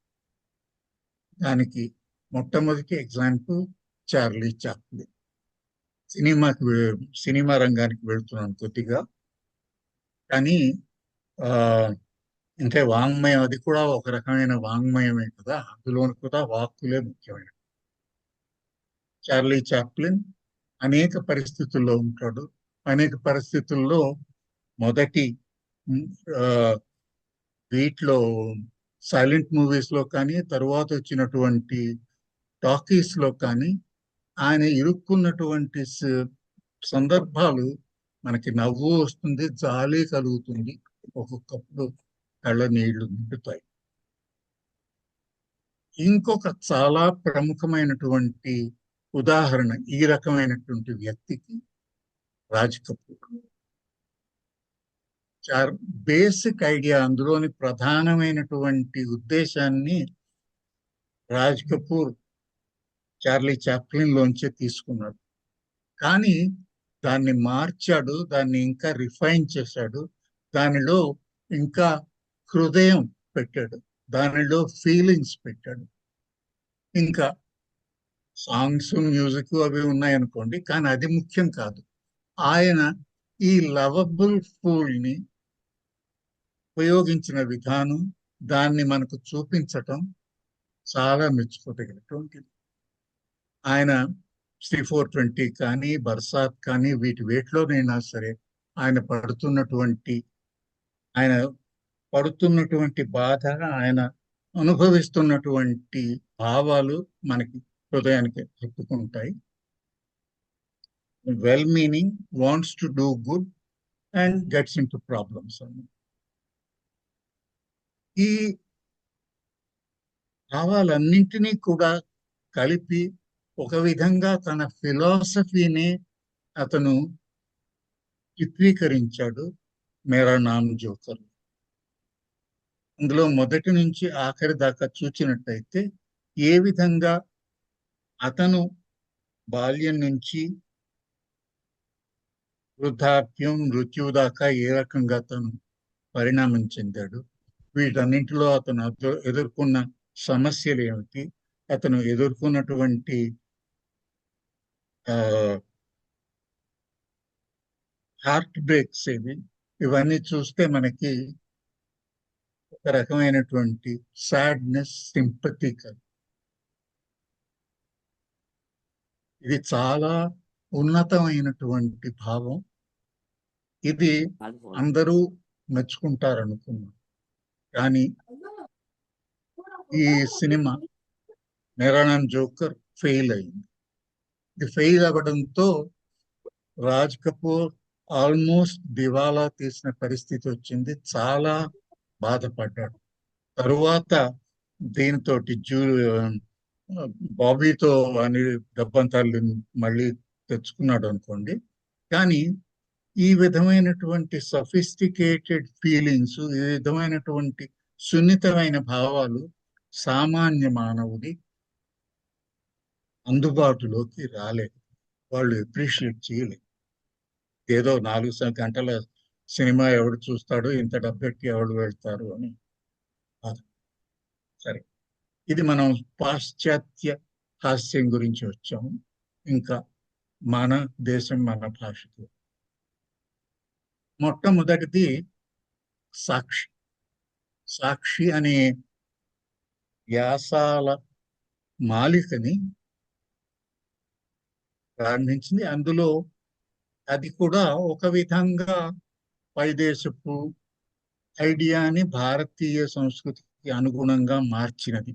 దానికి మొట్టమొదటి ఎగ్జాంపుల్ చార్లీ చాప్లిన్. సినిమా రంగానికి వెళ్తున్నాను కొద్దిగా, కానీ అంటే వాంగ్మయం, అది కూడా ఒక రకమైన వాంగ్మయమే కదా, అందులో కూడా వాక్కులే ముఖ్యమైన. చార్లీ చాప్లిన్ అనేక పరిస్థితుల్లో ఉంటాడు. అనేక పరిస్థితుల్లో మొదటి వీటిలో సైలెంట్ మూవీస్ లో కానీ, తరువాత వచ్చినటువంటి టాకీస్ లో కానీ ఆయన ఇరుక్కున్నటువంటి సందర్భాలు మనకి నవ్వు వస్తుంది, జాలి కలుగుతుంది, ఒక్కొక్కప్పుడు కళ్ళ నీళ్లు నిండుతాయి. ఇంకొక చాలా ప్రముఖమైనటువంటి ఉదాహరణ ఈ రకమైనటువంటి వ్యక్తికి రాజ్ కపూర్. బేసిక్ ఐడియా, అందులోని ప్రధానమైనటువంటి ఉద్దేశాన్ని రాజ్ కపూర్ చార్లీ చాప్లిన్ లోంచే తీసుకున్నాడు. కానీ దాన్ని మార్చాడు, దాన్ని ఇంకా రిఫైన్ చేశాడు, దానిలో ఇంకా హృదయం పెట్టాడు, దానిలో ఫీలింగ్స్ పెట్టాడు. ఇంకా సాంగ్స్, మ్యూజిక్ అవి ఉన్నాయనుకోండి, కానీ అది ముఖ్యం కాదు. ఆయన ఈ లవబుల్ ఫూల్ ని ఉపయోగించిన విధానం, దాన్ని మనకు చూపించటం చాలా మెచ్చుకోదగినటువంటిది. ఆయన 3/4/20 కానీ, బర్సాత్ కానీ, వేటిలోనైనా సరే ఆయన పడుతున్నటువంటి బాధ, ఆయన అనుభవిస్తున్నటువంటి భావాలు మనకి హృదయానికి హత్తుకుంటాయి. Well meaning, wants to do good and gets into problems. ఈ భావాలన్నింటినీ కూడా కలిపి ఒక విధంగా తన ఫిలాసఫీని అతను చిత్రీకరించాడు మేరా నామ్ జోకర్. అందులో మొదటి నుంచి ఆఖరి దాకా చూచినట్టయితే ఏ విధంగా అతను బాల్యం నుంచి వృద్ధాప్యం, మృత్యువు దాకా ఏ రకంగా అతను పరిణామం చెందాడు, వీటన్నింటిలో అతను ఎదుర్కొన్న సమస్యలు ఏమిటి, అతను ఎదుర్కొన్నటువంటి హార్ట్ బ్రేక్స్ ఏవి, ఇవన్నీ చూస్తే మనకి ఒక రకమైనటువంటి సాడ్నెస్, సింపతి. ఇది చాలా ఉన్నతమైనటువంటి భావం. ఇది అందరూ మెచ్చుకుంటారనుకున్నాం. కానీ ఈ సినిమా మేరా నామ్ జోకర్ ఫెయిల్ అయింది. ఇది ఫెయిల్ అవ్వడంతో రాజ్ కపూర్ ఆల్మోస్ట్ దివాలా తీసిన పరిస్థితి వచ్చింది. చాలా బాధపడ్డాడు. తరువాత దీనితో బాబీతో అని డబ్బంతాలు మళ్ళీ తెచ్చుకున్నాడు అనుకోండి. కానీ ఈ విధమైనటువంటి సఫిస్టికేటెడ్ ఫీలింగ్స్, ఈ విధమైనటువంటి సున్నితమైన భావాలు సామాన్య మానవుడి అందుబాటులోకి రాలేదు. వాళ్ళు అప్రిషియేట్ చేయలేదు. ఏదో 4 గంటల సినిమా ఎవడు చూస్తాడు, ఇంత డబ్బెట్టి ఎవడు వెళ్తారు అని. సరే, ఇది మనం పాశ్చాత్య హాస్యం గురించి వచ్చాము. ఇంకా మన దేశం, మన భాషకు మొట్టమొదటిది సాక్షి. సాక్షి అనే వ్యాసాల మాలికని ప్రారంభించింది. అందులో అది కూడా ఒక విధంగా పైదేశపు ఐడియాని భారతీయ సంస్కృతికి అనుగుణంగా మార్చినది.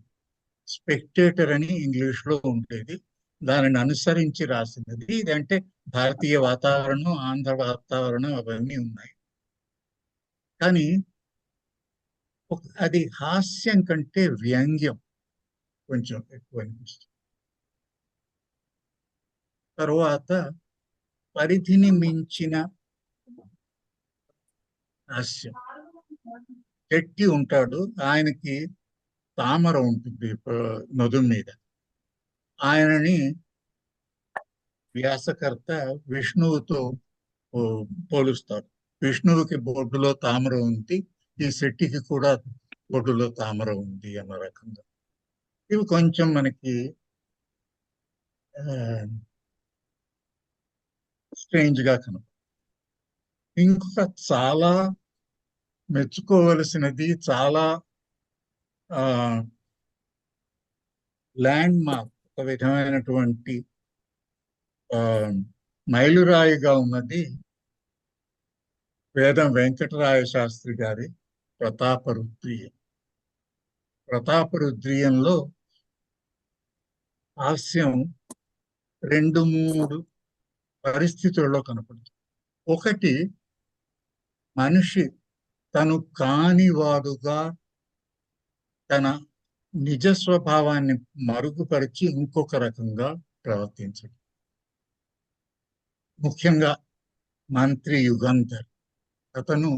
స్పెక్టేటర్ అని ఇంగ్లీష్లో ఉండేది, దానిని అనుసరించి రాసినది. ఇదంటే భారతీయ వాతావరణం, ఆంధ్ర వాతావరణం అవన్నీ ఉన్నాయి. కానీ అది హాస్యం కంటే వ్యంగ్యం కొంచెం ఎక్కువ అనిపిస్తుంది. తరువాత పరిధిని మించిన హాస్యం. చెట్టి ఉంటాడు, ఆయనకి తామర ఉంటుంది నదుం మీద. ఆయనని వ్యాసకర్త విష్ణువుతో పోలుస్తాడు. విష్ణువుకి బొడ్డులో తామర ఉంది, ఈ శెట్టికి కూడా బొడ్డులో తామర ఉంది అన్న రకంగా. ఇవి కొంచెం మనకి స్ట్రేంజ్ గా కనపడుతుంది. ఇంకొక చాలా మెచ్చుకోవలసినది, చాలా ల్యాండ్ మార్క్, ఒక విధమైనటువంటి మైలురాయిగా ఉన్నది వేదం వెంకటరాయ శాస్త్రి గారి ప్రతాపరుద్రీయం. ప్రతాపరుద్రీయంలో హాస్యం 2-3 పరిస్థితుల్లో కనపడుతుంది. ఒకటి, మనిషి తను కానివాడుగా తన నిజ స్వభావాన్ని మరుగుపరిచి ఇంకొక రకంగా ప్రవర్తించడం. ముఖ్యంగా మంత్రి యుగంధర్, అతను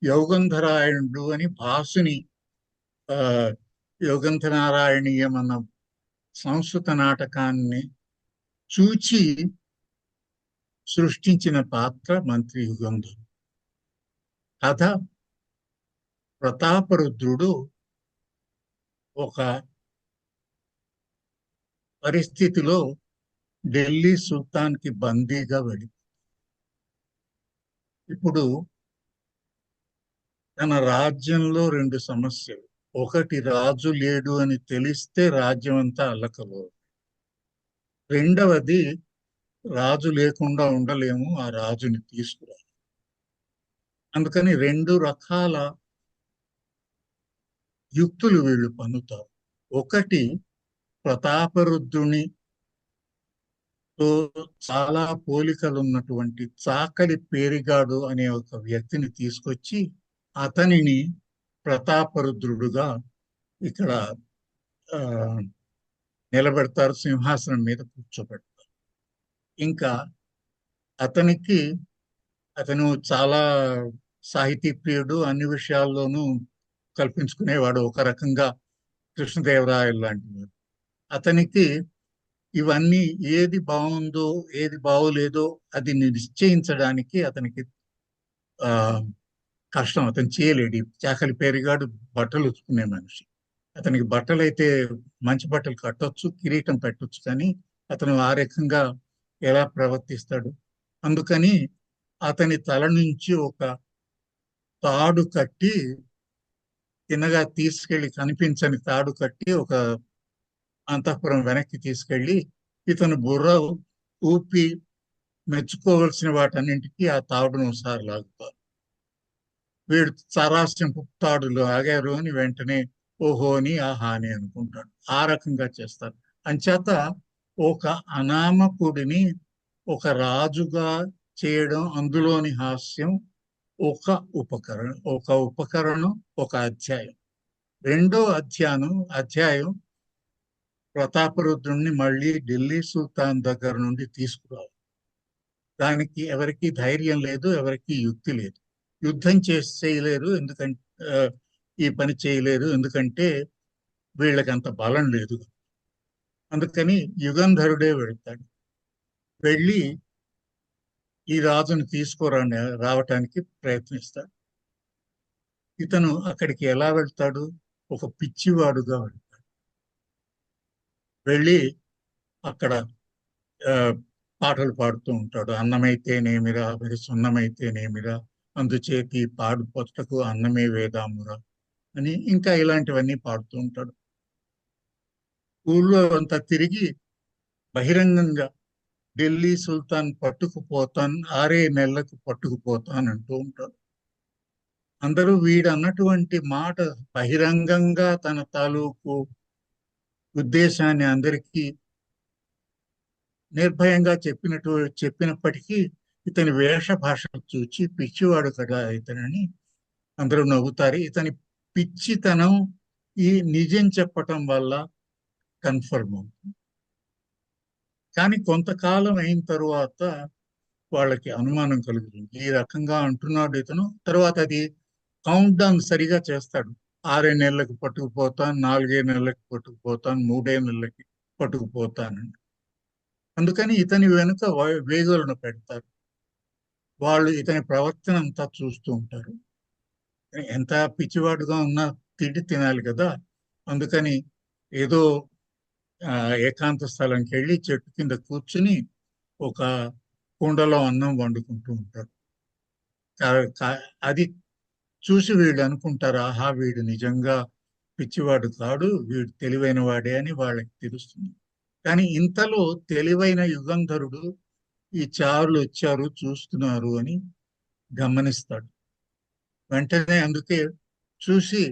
యోగంధరాయణుడు అని భాసుని యోగంధనారాయణీయం అన్న సంస్కృత నాటకాన్ని చూచి సృష్టించిన పాత్ర మంత్రి యుగంధర్. కథ, ప్రతాపరుద్రుడు ఒక పరిస్థితిలో ఢిల్లీ సుల్తాన్కి బందీగా వెళ్ళి, ఇప్పుడు తన రాజ్యంలో 2 సమస్యలు. ఒకటి, రాజు లేడు అని తెలిస్తే రాజ్యం అంతా అల్లకలో. రెండవది, రాజు లేకుండా ఉండలేము, ఆ రాజుని తీసుకురా. అందుకని 2 రకాల యుక్తులు వీళ్ళు పన్నుతారు. ఒకటి, ప్రతాపరుద్రునితో చాలా పోలికలు ఉన్నటువంటి చాకలి పేరిగాడు అనే ఒక వ్యక్తిని తీసుకొచ్చి అతనిని ప్రతాపరుద్రుడుగా ఇక్కడ ఆ, నిలబెడతారు, సింహాసనం మీద కూర్చోబెడతారు. ఇంకా అతనికి అతను చాలా సాహితీ ప్రియుడు, అన్ని విషయాల్లోనూ కల్పించుకునేవాడు, ఒక రకంగా కృష్ణదేవరాయలు లాంటి వాడు. అతనికి ఇవన్నీ ఏది బాగుందో ఏది బాగోలేదో అది నిశ్చయించడానికి అతనికి ఆ కష్టం. అతను చేయలేడు. ఈ చాకలి పేరుగాడు బట్టలు ఉతుకునే మనిషి. అతనికి బట్టలు అయితే మంచి బట్టలు కట్టొచ్చు, కిరీటం పెట్టొచ్చు, కానీ అతను ఆ రకంగా ఎలా ప్రవర్తిస్తాడు? అందుకని అతని తల నుంచి ఒక తాడు కట్టి, తిన్నగా తీసుకెళ్లి, కనిపించని తాడు కట్టి ఒక అంతఃపురం వెనక్కి తీసుకెళ్లి ఇతను బుర్ర ఊపి మెచ్చుకోవలసిన వాటన్నింటికి ఆ తాడును ఒకసారి లాగుతారు. వీడు సరాస్యం తాడులు ఆగారు అని వెంటనే ఓహో అని ఆహా అని అనుకుంటాడు. ఆ రకంగా చేస్తారు. అంచేత ఒక అనామకుడిని ఒక రాజుగా చేయడం, అందులోని హాస్యం ఒక ఉపకరణం, ఒక అధ్యాయం. రెండో అధ్యాయం ప్రతాపరుద్రుణ్ణి మళ్ళీ ఢిల్లీ సుల్తాన్ దగ్గర నుండి తీసుకురావాలి. దానికి ఎవరికి ధైర్యం లేదు, ఎవరికి యుక్తి లేదు. యుద్ధం చేయలేరు, ఎందుకంటే ఈ పని చేయలేరు, ఎందుకంటే వీళ్ళకి అంత బలం లేదు. అందుకని యుగంధరుడే వెళ్తాడు. వెళ్ళి ఈ రాజును రావటానికి ప్రయత్నిస్తాడు. ఇతను అక్కడికి ఎలా వెళ్తాడు? ఒక పిచ్చివాడుగా వెళ్తాడు. వెళ్ళి అక్కడ పాటలు పాడుతూ ఉంటాడు. అన్నమైతేనేమిరా మరి సున్నమైతేనేమిరా, అందుచేతి పాడు పొట్టకు అన్నమే వేదామురా అని, ఇంకా ఇలాంటివన్నీ పాడుతూ ఉంటాడు. ఊళ్ళో అంతా తిరిగి బహిరంగంగా ఢిల్లీ సుల్తాన్ పట్టుకుపోతాను, 6 నెలలకు పట్టుకుపోతాను అంటూ ఉంటాడు. అందరూ వీడు అన్నటువంటి మాట బహిరంగంగా తన తాలూకు ఉద్దేశాన్ని అందరికీ నిర్భయంగా చెప్పినప్పటికీ ఇతని వేష భాషను చూచి పిచ్చివాడు కదా ఇతనని అందరూ నవ్వుతారు. ఇతని పిచ్చితనం ఈ నిజం చెప్పటం వల్ల కన్ఫర్మ్ అవుతుంది. కానీ కొంతకాలం అయిన తరువాత వాళ్ళకి అనుమానం కలుగుతుంది. ఈ రకంగా అంటున్నాడు ఇతను. తర్వాత అది కౌంట్ డౌన్ సరిగా చేస్తాడు. 6 నెలలకు పట్టుకుపోతాను, 4 నెలలకు పట్టుకుపోతాను, 3 నెలలకి పట్టుకుపోతానండి. అందుకని ఇతని వెనుక వేగులను పెడతారు. వాళ్ళు ఇతని ప్రవర్తన అంతా చూస్తూ ఉంటారు. ఎంత పిచ్చివాడుగా ఉన్నా తిండి తినాలి కదా. అందుకని ఏదో ఏకాంత స్థలంకి వెళ్ళి చెట్టు కింద కూర్చుని ఒక కుండలో అన్నం వండుకుంటూ ఉంటారు. అది చూసి వీళ్ళు అనుకుంటారు, ఆహా వీడు నిజంగా పిచ్చివాడు కాడు, వీడు తెలివైన వాడే అని వాళ్ళకి తెలుస్తుంది. కానీ ఇంతలో తెలివైన యుగంధరుడు ఈ చారులు వచ్చారు, చూస్తున్నారు అని గమనిస్తాడు. వెంటనే అందుకే చూసి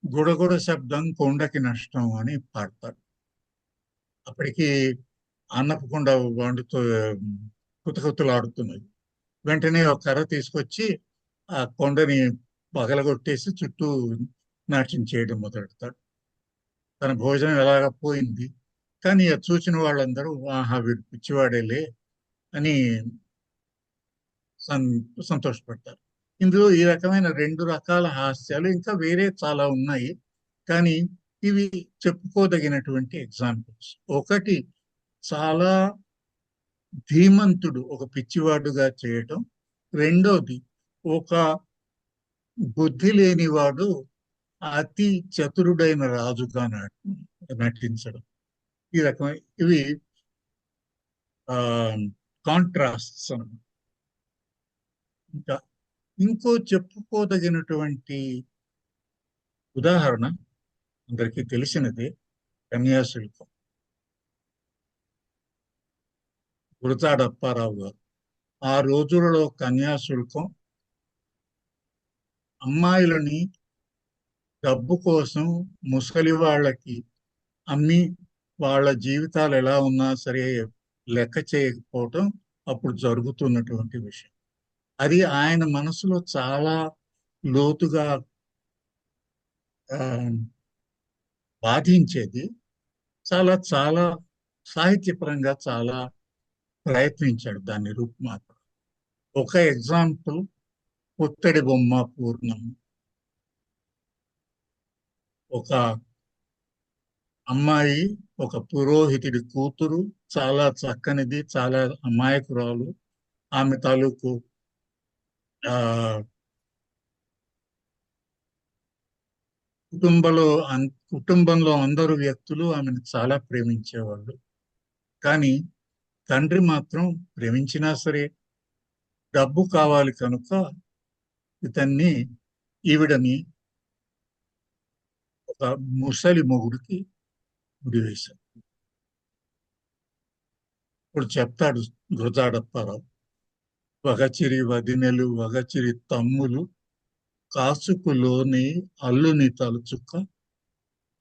గుడగుడ శబ్దం కొండకి నష్టం అని పాడతాడు. అప్పటికి అన్నపు కుండ వండుతూ కుతకుతలాడుతున్నది. వెంటనే ఒక కర్ర తీసుకొచ్చి ఆ కొండని పగలగొట్టేసి చుట్టూ నాట్యం చేయడం మొదలెడతాడు. తన భోజనం ఎలాగ పోయింది, కానీ అది చూసిన వాళ్ళందరూ ఆహా వీడు పిచ్చివాడేలే అని సంతోషపడతారు. ఇందులో ఈ రకమైన 2 రకాల హాస్యాలు ఇంకా వేరే చాలా ఉన్నాయి, కానీ ఇవి చెప్పుకోదగినటువంటి ఎగ్జాంపుల్స్. ఒకటి చాలా ధీమంతుడు ఒక పిచ్చివాడుగా చేయటం, రెండోది ఒక బుద్ధి లేనివాడు అతి చతురుడైన రాజుగా నటించడం. ఈ రకమైన ఇవి కాంట్రాస్ట్స్ అన్నమాట. ఇంకా ఇంకో చెప్పుకోదగినటువంటి ఉదాహరణ అందరికీ తెలిసినదే, కన్యాశుల్కం. గురజాడ అప్పారావు గారు. ఆ రోజులలో కన్యాశుల్కం అమ్మాయిలని డబ్బు కోసం ముసలి వాళ్ళకి అమ్మి వాళ్ళ జీవితాలు ఎలా ఉన్నా సరే లెక్క చేయకపోవటం అప్పుడు జరుగుతున్నటువంటి విషయం. అది ఆయన మనసులో చాలా లోతుగా బాధించేది. చాలా చాలా సాహిత్యపరంగా చాలా ప్రయత్నించాడు దాన్ని రూపుమాప. ఒక ఎగ్జాంపుల్ పుత్తడి బొమ్మ పూర్ణం. ఒక అమ్మాయి, ఒక పురోహితుడి కూతురు, చాలా చక్కనిది, చాలా అమాయకురాలు. ఆమె తాలూకు ఆ కుటుంబంలో అందరు వ్యక్తులు ఆమెను చాలా ప్రేమించేవాళ్ళు. కానీ తండ్రి మాత్రం ప్రేమించినా సరే డబ్బు కావాలి కనుక ఈవిడని ఒక ముసలి మొగుడికి ముడివేశాడు. ఇప్పుడు చెప్తాడు గురజాడప్పారావు, వగచిరి వదినెలు వగచిరి తమ్ములు కాసుకులోని అల్లుని తలుచుక్క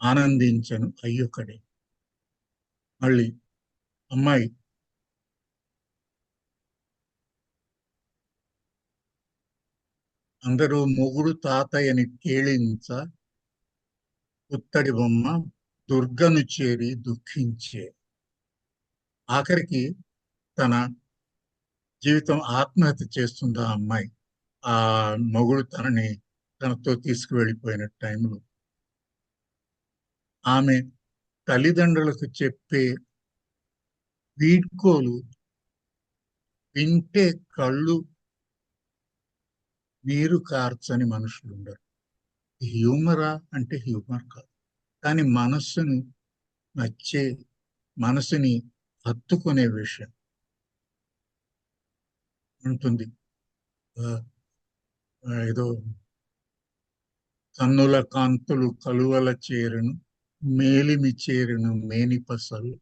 ఆనందించను అయ్యొక్కడే. మళ్ళీ అమ్మాయి అందరూ మొగుడు తాతయ్యని కేళించ పుత్తడి బొమ్మ దుర్గను చేరి దుఃఖించే. ఆఖరికి తన జీవితం ఆత్మహత్య చేస్తుంది ఆ అమ్మాయి. ఆ మొగుడు తనతో తీసుకువెళ్ళిపోయిన టైంలో ఆమె తల్లిదండ్రులకు చెప్పే వీడ్కోలు వింటే కళ్ళు నీరు కార్చని మనుషులు ఉండరు. హ్యూమరా అంటే హ్యూమర్ కాదు, కానీ మనసుని హత్తుకునే విషయం ఉంటుంది. ఏదో కన్నుల కాంతులు కలువల చేరును మేలిమి చేరును మేనిపసలు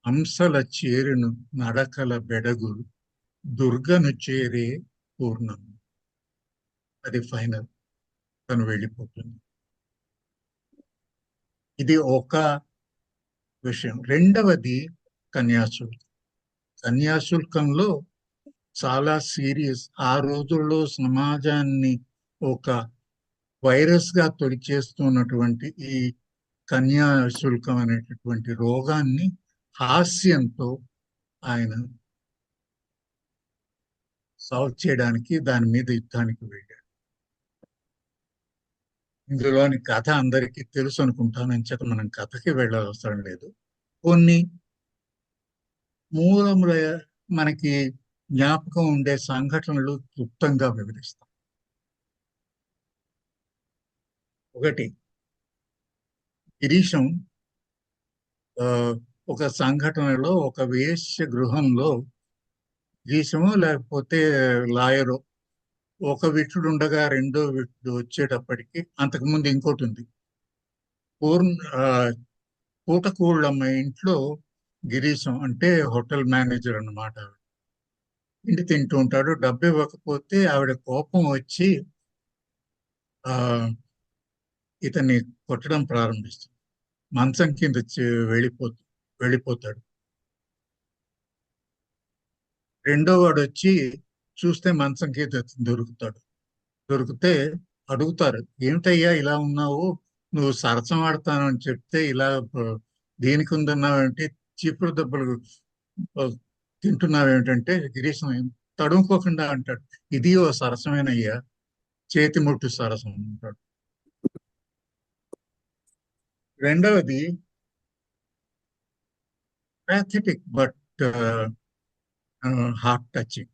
అంశల చేరును నడకల బెడగులు దుర్గను చేరే పూర్ణం. అది ఫైనల్, తను వెళ్ళిపోతుంది. ఇది ఒక విషయం. రెండవది కన్యాశుల్కం. కన్యాశుల్కంలో చాలా సీరియస్, ఆ రోజుల్లో సమాజాన్ని ఒక వైరస్ గా తొలిచేస్తున్నటువంటి ఈ కన్యాశుల్కం అనేటటువంటి రోగాన్ని హాస్యంతో ఆయన సాల్వ్ చేయడానికి దాని మీద యుద్ధానికి వెళ్ళాడు. ఇందులోని కథ అందరికీ తెలుసు అనుకుంటాను, అంచేత మనం కథకి వెళ్ళవసరం లేదు. కొన్ని మూలముల మనకి జ్ఞాపకం ఉండే సంఘటనలు క్లుప్తంగా వివరిస్తాం. ఒకటి, గిరీశం ఒక సంఘటనలో ఒక వేశ్య గృహంలో, గిరీశము లేకపోతే లాయరు, ఒక విటుడు ఉండగా రెండో విటుడు వచ్చేటప్పటికి, అంతకుముందు ఇంకోటి ఉంది, పూటకూళ్ళమ్మ ఇంట్లో గిరీశం అంటే హోటల్ మేనేజర్ అన్నమాట. ఇంటి తింటూ ఉంటాడు. డబ్బు ఇవ్వకపోతే ఆవిడ కోపం వచ్చి ఇతన్ని కొట్టడం ప్రారంభిస్తుంది. మంచం కింద వెళ్ళిపోతాడు. రెండో వాడు వచ్చి చూస్తే మంచం కింద దొరికితే అడుగుతారు, ఏమిటయ్యా ఇలా ఉన్నావు, నువ్వు సరసం ఆడతాను అని చెప్తే ఇలా దేనికి ఉందన్నావేంటి, చీపురు దెబ్బలు తింటున్నావేమిటంటే, గిరీశం తడుముకోకుండా అంటాడు, ఇది ఓ సరసమేనయ్యా, చేతి ముట్టు సరసం అంటాడు. రెండవది pathetic but heart touching.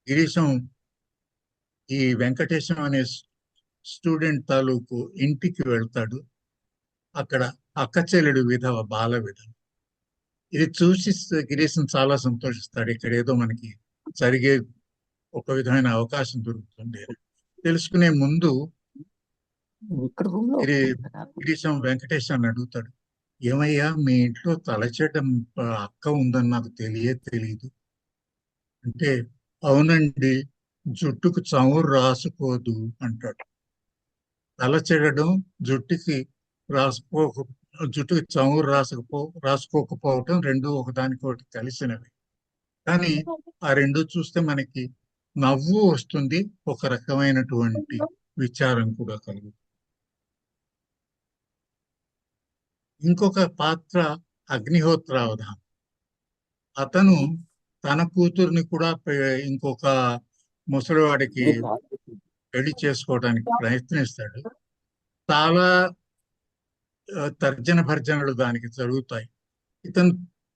Girisam ఈ వెంకటేశం అనే స్టూడెంట్ తాలూకు ఇంటికి వెళ్తాడు. అక్కడ అక్కచెల్లెడు విధవ, బాల విధవ. ఇది చూసి గిరీశం చాలా సంతోషిస్తాడు. ఇక్కడ ఏదో మనకి జరిగే ఒక విధమైన అవకాశం దొరుకుతుంది తెలుసుకునే ముందు గిరీశం వెంకటేశాన్ని అడుగుతాడు, ఏమయ్యా మీ ఇంట్లో తలచెడ్డ అక్క ఉందని నాకు తెలియదు అంటే, అవునండి, జుట్టుకు చమురు రాసుకోదు అంటాడు. తలచెడడం జుట్టుకి చమురు రాసుకోకపోవటం రెండు ఒకదానికొకటి కలిసినవి. కానీ ఆ రెండు చూస్తే మనకి నవ్వు వస్తుంది, ఒక రకమైనటువంటి విచారం కూడా కలుగుతుంది. ఇంకొక పాత్ర అగ్నిహోత్రావధాన్. అతను తన కూతుర్ని కూడా ఇంకొక ముసలివాడికి పెళ్లి చేసుకోవడానికి ప్రయత్నిస్తాడు. చాలా తర్జన భర్జనలు దానికి జరుగుతాయి. ఇతను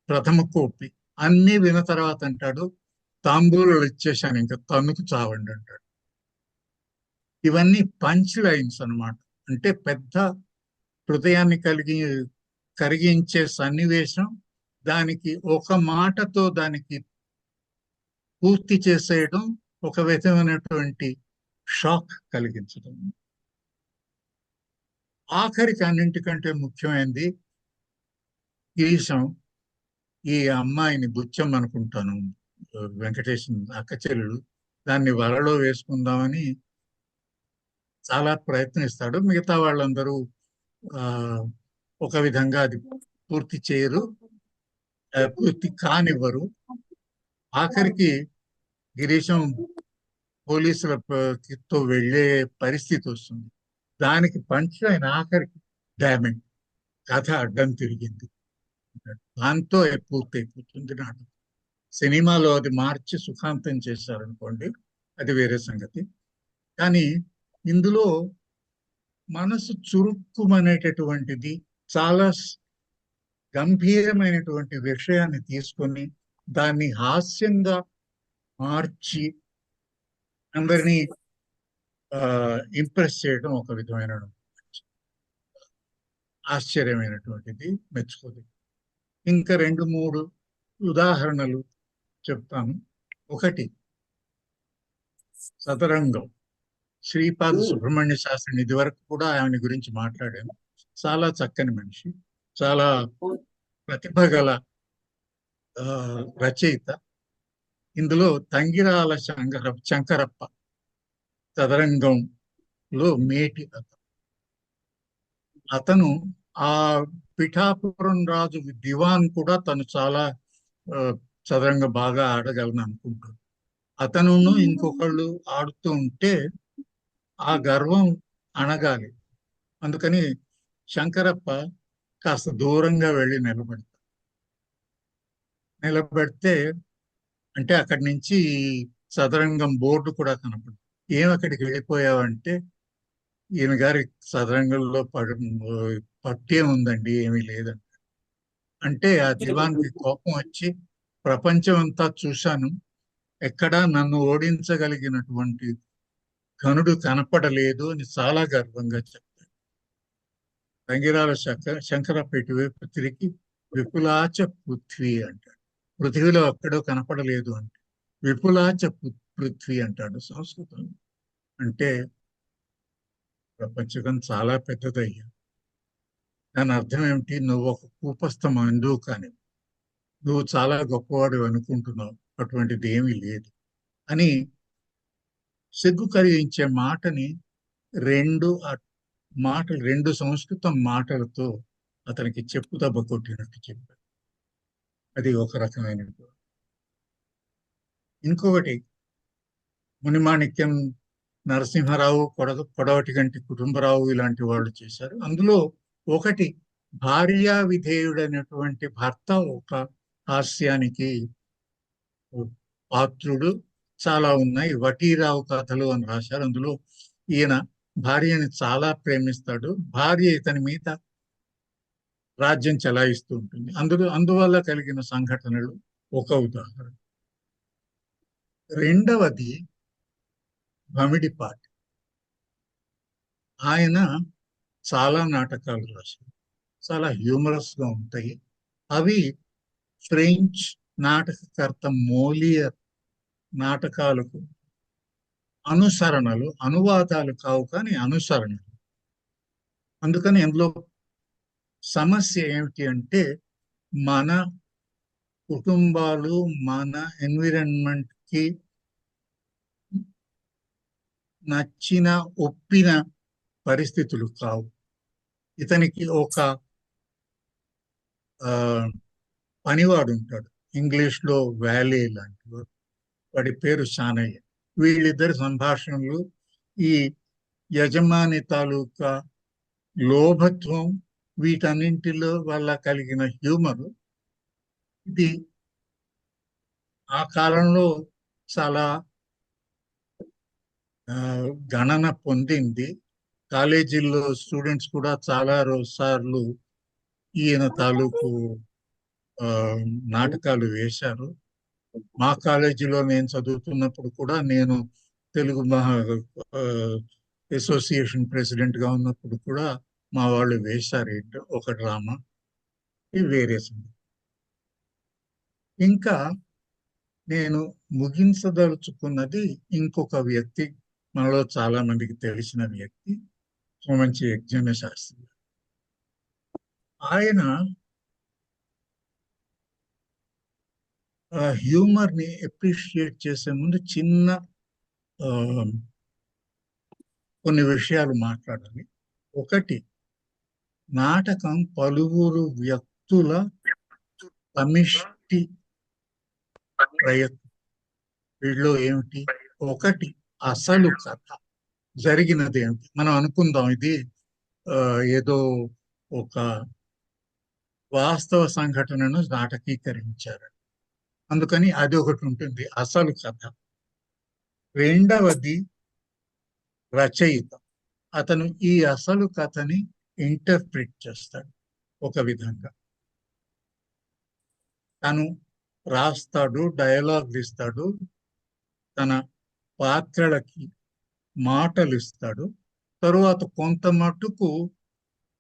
ప్రథమ కోపి. అన్ని విన్న తర్వాత అంటాడు, తాంబూలాలు ఇచ్చేశాను, ఇంకా తన్నుకు చావండి అంటాడు. ఇవన్నీ పంచ్ లైన్స్ అన్నమాట. అంటే పెద్ద హృదయాన్ని కరిగించే సన్నివేశం, దానికి ఒక మాటతో దానికి పూర్తి చేసేయడం, ఒక విధమైనటువంటి షాక్ కలిగించడం. ఆఖరికి అన్నింటికంటే ముఖ్యమైనది, గిరీశం ఈ అమ్మాయిని బుచ్చం అనుకుంటాను, వెంకటేశం అక్క చెల్లెలు, దాన్ని వలలో వేసుకుందామని చాలా ప్రయత్నిస్తాడు. మిగతా వాళ్ళందరూ ఒక విధంగా అది పూర్తి చేయరు, పూర్తి కానివ్వరు. ఆఖరికి గిరీశం పోలీసులతో వెళ్ళే పరిస్థితి వస్తుంది. దానికి పంచ్ అయిన ఆఖరికి డామేజ్, కథ అడ్డం తిరిగింది, దాంతో పూర్తయిపోతుంది నాటకం. సినిమాలో అది మార్చి సుఖాంతం చేశారనుకోండి, అది వేరే సంగతి. కానీ ఇందులో మనసు చురుక్కుమనేటటువంటిది, చాలా గంభీరమైనటువంటి విషయాన్ని తీసుకొని దాన్ని హాస్యంగా మార్చి అందరినీ ఇంప్రెస్ చేయడం ఒక విధమైన ఆశ్చర్యమైనటువంటిది, మెచ్చుకోదు. ఇంకా 2-3 ఉదాహరణలు చెప్తాను. ఒకటి, సదరంగం. శ్రీపాద సుబ్రహ్మణ్య శాస్త్రిని ఇదివరకు కూడా ఆయన గురించి మాట్లాడాను. చాలా చక్కని మనిషి, చాలా ప్రతిభ రచయిత. ఇందులో తంగిరాల శంకరప్ప చదరంగంలో మేటి అతను ఆ పిఠాపురం రాజు దివాన్ కూడా తను చాలా చదరంగం బాగా ఆడగలను అనుకుంటాడు. అతను ఇంకొకళ్ళు ఆడుతూ ఉంటే ఆ గర్వం అణగాలి. అందుకని శంకరప్ప కాస్త దూరంగా వెళ్ళి నిలబెడితే అంటే అక్కడి నుంచి చదరంగం బోర్డు కూడా కనపడు. అక్కడికి వెళ్ళిపోయావంటే, ఈయన గారి చదరంగంలో పట్టే ఉందండి, ఏమీ లేదండి. అంటే ఆ దివాన్కి కోపం వచ్చి, ప్రపంచం అంతా చూశాను, ఎక్కడా నన్ను ఓడించగలిగినటువంటి ఘనుడు కనపడలేదు అని చాలా గర్వంగా చెప్తాడు. తంగిరాల శంకరప్ప ఇటువైపు తిరిగి విపులాచ పృథ్వీ అంటాడు. పృథ్వీలో ఎక్కడో కనపడలేదు అంటే విపులాచ పృథ్వీ అంటాడు సంస్కృతంలో. అంటే ప్రపంచం చాలా పెద్దదయ్యా. దాని అర్థం ఏమిటి? నువ్వు ఒక కూపస్థ మందువు కానీ, నువ్వు చాలా గొప్పవాడు అనుకుంటున్నావు, అటువంటిది ఏమీ లేదు అని సిగ్గు కలిగించే మాటని రెండు సంస్కృతం మాటలతో అతనికి చెప్పుదెబ్బ కొట్టినట్టు చెప్పారు. అది ఒక రకమైన. ఇంకొకటి, మునిమాణిక్యం, నరసింహారావు, కొడవటిగంటి కుటుంబరావు ఇలాంటి వాళ్ళు చేశారు. అందులో ఒకటి, భార్యా విధేయుడైనటువంటి భర్త ఒక హాస్యానికి పాత్రుడు. చాలా ఉన్నాయి. వటీరావు కథలు అని రాశారు. అందులో ఈయన భార్యని చాలా ప్రేమిస్తాడు, భార్య ఇతని మీద రాజ్యం చెలాయిస్తూ ఉంటుంది. అందువల్ల కలిగిన సంఘటనలు ఒక ఉదాహరణ. రెండవది భమిడిపాటి. ఆయన చాలా నాటకాలు రాశారు, చాలా హ్యూమరస్ గా ఉంటాయి. అవి ఫ్రెంచ్ నాటకకర్త మోలియర్ నాటకాలకు అనుసరణలు, అనువాదాలు కావు కానీ అనుసరణలు. అందుకని అందులో సమస్య ఏమిటి అంటే, మన కుటుంబాలు, మన ఎన్విరాన్మెంట్ కి నచ్చిన, ఒప్పిన పరిస్థితులు కావు. ఇతనికి ఒక పనివాడు ఉంటాడు, ఇంగ్లీష్లో వ్యాలే లాంటి వాడు, వాడి పేరు శానయ్య. వీళ్ళిద్దరి సంభాషణలు ఈ యజమాని తాలూకా లోభత్వం, వీటన్నింటిలో వల్ల కలిగిన హ్యూమర్ ఇది ఆ కాలంలో చాలా గణన పొందింది. కాలేజీల్లో స్టూడెంట్స్ కూడా చాలా సార్లు ఈయన తాలూకు నాటకాలు వేశారు. మా కాలేజీలో నేను చదువుతున్నప్పుడు కూడా నేను తెలుగు అసోసియేషన్ ప్రెసిడెంట్ గా ఉన్నప్పుడు కూడా మా వాళ్ళు వేశారు ఒక డ్రామా. ఇది వేరే సంగతి. ఇంకా నేను ముగించదలుచుకున్నది ఇంకొక వ్యక్తి, మనలో చాలా మందికి తెలిసిన వ్యక్తి, సోమంచి యజ్ఞన శాస్త్రి. ఆయన హ్యూమర్ ని అప్రిషియేట్ చేసే ముందు చిన్న కొన్ని విషయాలు మాట్లాడాలి. ఒకటి, నాటకం పలువురు వ్యక్తుల సమిష్టి ప్రయత్నం. వీళ్ళు ఏమిటి? ఒకటి, అసలు కథ జరిగినది ఏమిటి. మనం అనుకుందాం ఇది ఏదో ఒక వాస్తవ సంఘటనను నాటకీకరించారు, అందుకని అది ఒకటి ఉంటుంది, అసలు కథ. రెండవది రచయిత. అతను ఈ అసలు కథని ఇంటర్ప్రిట్ చేస్తాడు ఒక విధంగా. తను రాస్తాడు, డయలాగ్ ఇస్తాడు, తన పాత్రలకి మాటలు ఇస్తాడు, తరువాత కొంత మటుకు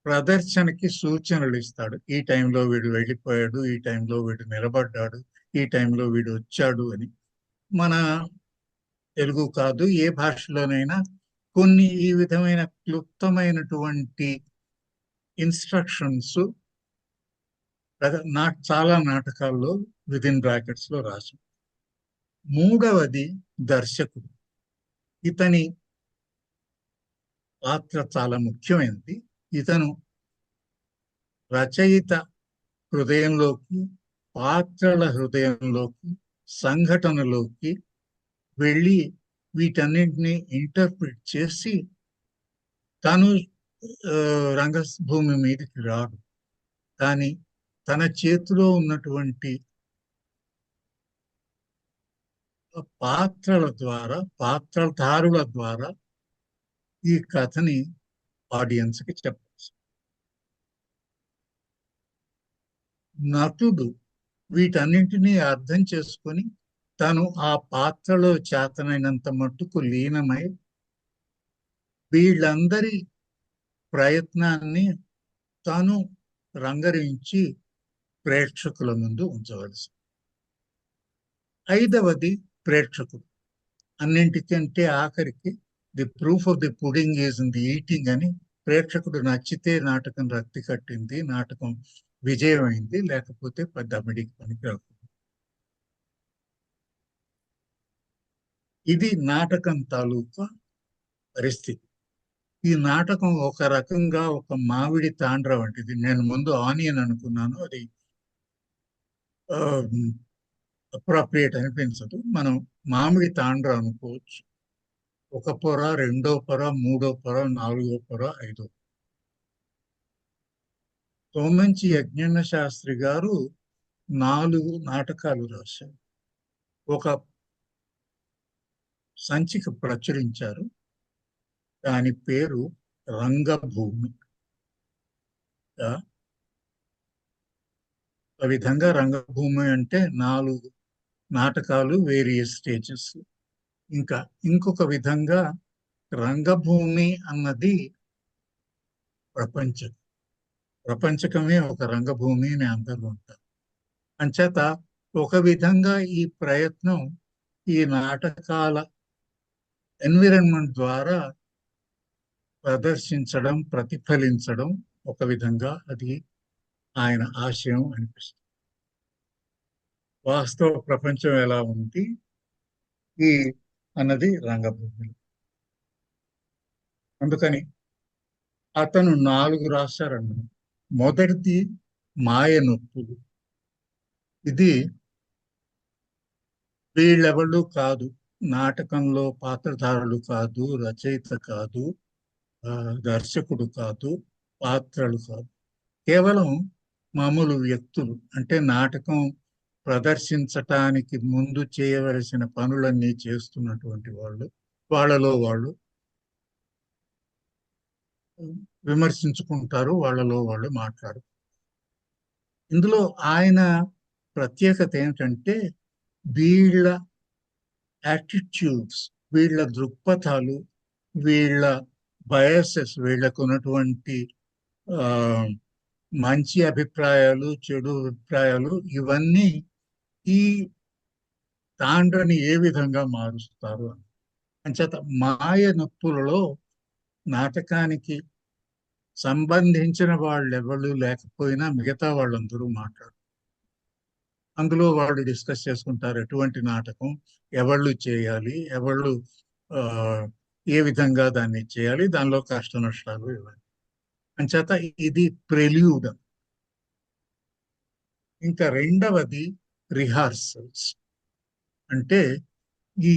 ప్రదర్శనకి సూచనలు ఇస్తాడు. ఈ టైంలో వీడు వెళ్ళిపోయాడు, ఈ టైంలో వీడు నిలబడ్డాడు, ఈ టైంలో వీడు వచ్చాడు అని. మన తెలుగు కాదు, ఏ భాషలోనైనా కొన్ని ఈ విధమైన క్లుప్తమైనటువంటి ఇన్స్ట్రక్షన్స్ చాలా నాటకాల్లో విదిన్ బ్రాకెట్స్ లో రాసి. మూడవది దర్శకుడు. ఇతని పాత్ర చాలా ముఖ్యమైనది. ఇతను రచయిత హృదయంలోకి, పాత్రల హృదయంలోకి, సంఘటనలోకి వెళ్ళి వీటన్నింటినీ ఇంటర్ప్రిట్ చేసి తను రంగభూమి మీదకి రాడు, కానీ తన చేతిలో ఉన్నటువంటి పాత్రల ద్వారా, పాత్రధారుల ద్వారా ఈ కథని ఆడియన్స్కి చెప్పచ్చు. నటుడు వీటన్నింటినీ అర్థం చేసుకొని తను ఆ పాత్రలో చేతనైనంత మట్టుకు లీనమై వీళ్ళందరి ప్రయత్నాన్ని తాను రంగరించి ప్రేక్షకుల ముందు ఉంచవలసి. ఐదవది ప్రేక్షకుడు. అన్నింటికంటే ఆఖరికి the proof of the pudding is in the eating అని, ప్రేక్షకుడు నచ్చితే నాటకం రక్తి కట్టింది, నాటకం విజయమైంది, లేకపోతే దమిడికి పనికిరాదు. ఇది నాటకం తాలూకా పరిస్థితి. ఈ నాటకం ఒక రకంగా ఒక మామిడి తాండ్ర వంటిది. నేను ముందు ఆనియన్ అనుకున్నాను, అది అప్రాప్రియేట్ అనిపించదు. మనం మామిడి తాండ్ర అనుకోవచ్చు. ఒక పొర, రెండో పొర, మూడో పొర, నాలుగో పొర, ఐదో. సోమంచి యజ్ఞన శాస్త్రి గారు 4 నాటకాలు రాశారు. ఒక సంచిక ప్రచురించారు, దాని పేరు రంగభూమి. ఆ విధంగా రంగభూమి అంటే 4 నాటకాలు, వేరియస్ స్టేజెస్. ఇంకా ఇంకొక విధంగా రంగభూమి అన్నది ప్రపంచకమే ఒక రంగభూమి అని అందరూ ఉంటారు. అంచేత ఒక విధంగా ఈ ప్రయత్నం ఈ నాటకాల ఎన్విరాన్మెంట్ ద్వారా ప్రదర్శించడం, ప్రతిఫలించడం, ఒక విధంగా అది ఆయన ఆశయం అనిపిస్తుంది. వాస్తవ ప్రపంచం ఎలా ఉంది ఈ అన్నది రంగభూమిలో. అందుకని అతను 4 రాశారన్న. మొదటిది మాయనొప్పులు. ఇది వీళ్ళెవళ్ళు కాదు, నాటకంలో పాత్రధారులు కాదు, రచయిత కాదు, దర్శకుడు కాదు, పాత్రలు కాదు. కేవలం మామూలు వ్యక్తులు, అంటే నాటకం ప్రదర్శించటానికి ముందు చేయవలసిన పనులన్నీ చేస్తున్నటువంటి వాళ్ళు, వాళ్ళలో వాళ్ళు విమర్శించుకుంటారు, వాళ్ళలో వాళ్ళు మాట్లాడు. ఇందులో ఆయన ప్రత్యేకత ఏమిటంటే వీళ్ళ యాటిట్యూడ్స్, వీళ్ళ దృక్పథాలు, వీళ్ళ బయాసెస్, వీళ్ళకు ఉన్నటువంటి ఆ, మంచి అభిప్రాయాలు, చెడు అభిప్రాయాలు, ఇవన్నీ ఈ తాండ్రని ఏ విధంగా మారుస్తారు అని. అంచేత మాయ నొప్పులలో నాటకానికి సంబంధించిన వాళ్ళు ఎవరు లేకపోయినా మిగతా వాళ్ళందరూ మాట్లాడు. అందులో వాళ్ళు డిస్కస్ చేసుకుంటారు ఎటువంటి నాటకం ఎవళ్ళు చేయాలి, ఎవళ్ళు ఆ, ఏ విధంగా దాన్ని చేయాలి, దానిలో కష్ట నష్టాలు ఇవ్వాలి. అంచేత ఇది ప్రెల్యూడ్. ఇంకా రెండవది రిహార్సల్స్. అంటే ఈ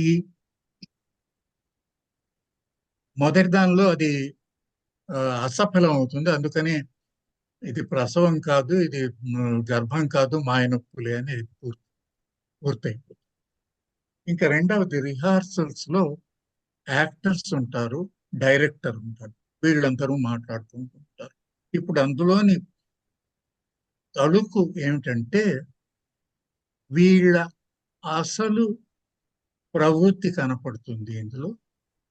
మొదటి దానిలో అది అసఫలం అవుతుంది, అందుకని ఇది ప్రసవం కాదు, ఇది గర్భం కాదు, మాయ నొప్పులే అని పూర్తయిపోతుంది. ఇంకా రెండవది రిహార్సల్స్ లో యాక్టర్స్ ఉంటారు, డైరెక్టర్ ఉంటారు, వీళ్ళందరూ మాట్లాడుకుంటుంటారు. ఇప్పుడు అందులోని తళుకు ఏమిటంటే వీళ్ళ అసలు ప్రవృత్తి కనపడుతుంది ఇందులో,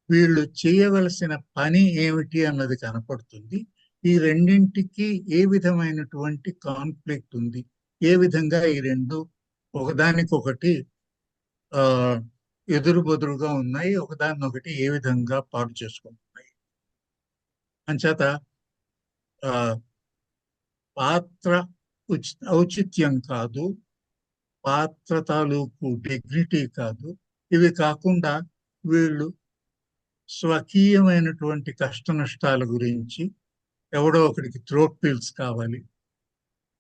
వీళ్ళు చేయవలసిన పని ఏమిటి అన్నది కనపడుతుంది. ఈ రెండింటికి ఏ విధమైనటువంటి కాన్ఫ్లిక్ట్ ఉంది, ఏ విధంగా ఈ రెండు ఒకదానికొకటి ఆ ఎదురు బెదురుగా ఉన్నాయి, ఒకదాన్నొకటి ఏ విధంగా పాడు చేసుకుంటున్నాయి. అంచేత ఆ పాత్ర ఔచిత్యం కాదు, పాత్ర తాలూకు డిగ్నిటీ కాదు, ఇవి కాకుండా వీళ్ళు స్వకీయమైనటువంటి కష్ట నష్టాల గురించి, ఎవడో ఒకడికి థ్రోట్ పిల్స్ కావాలి,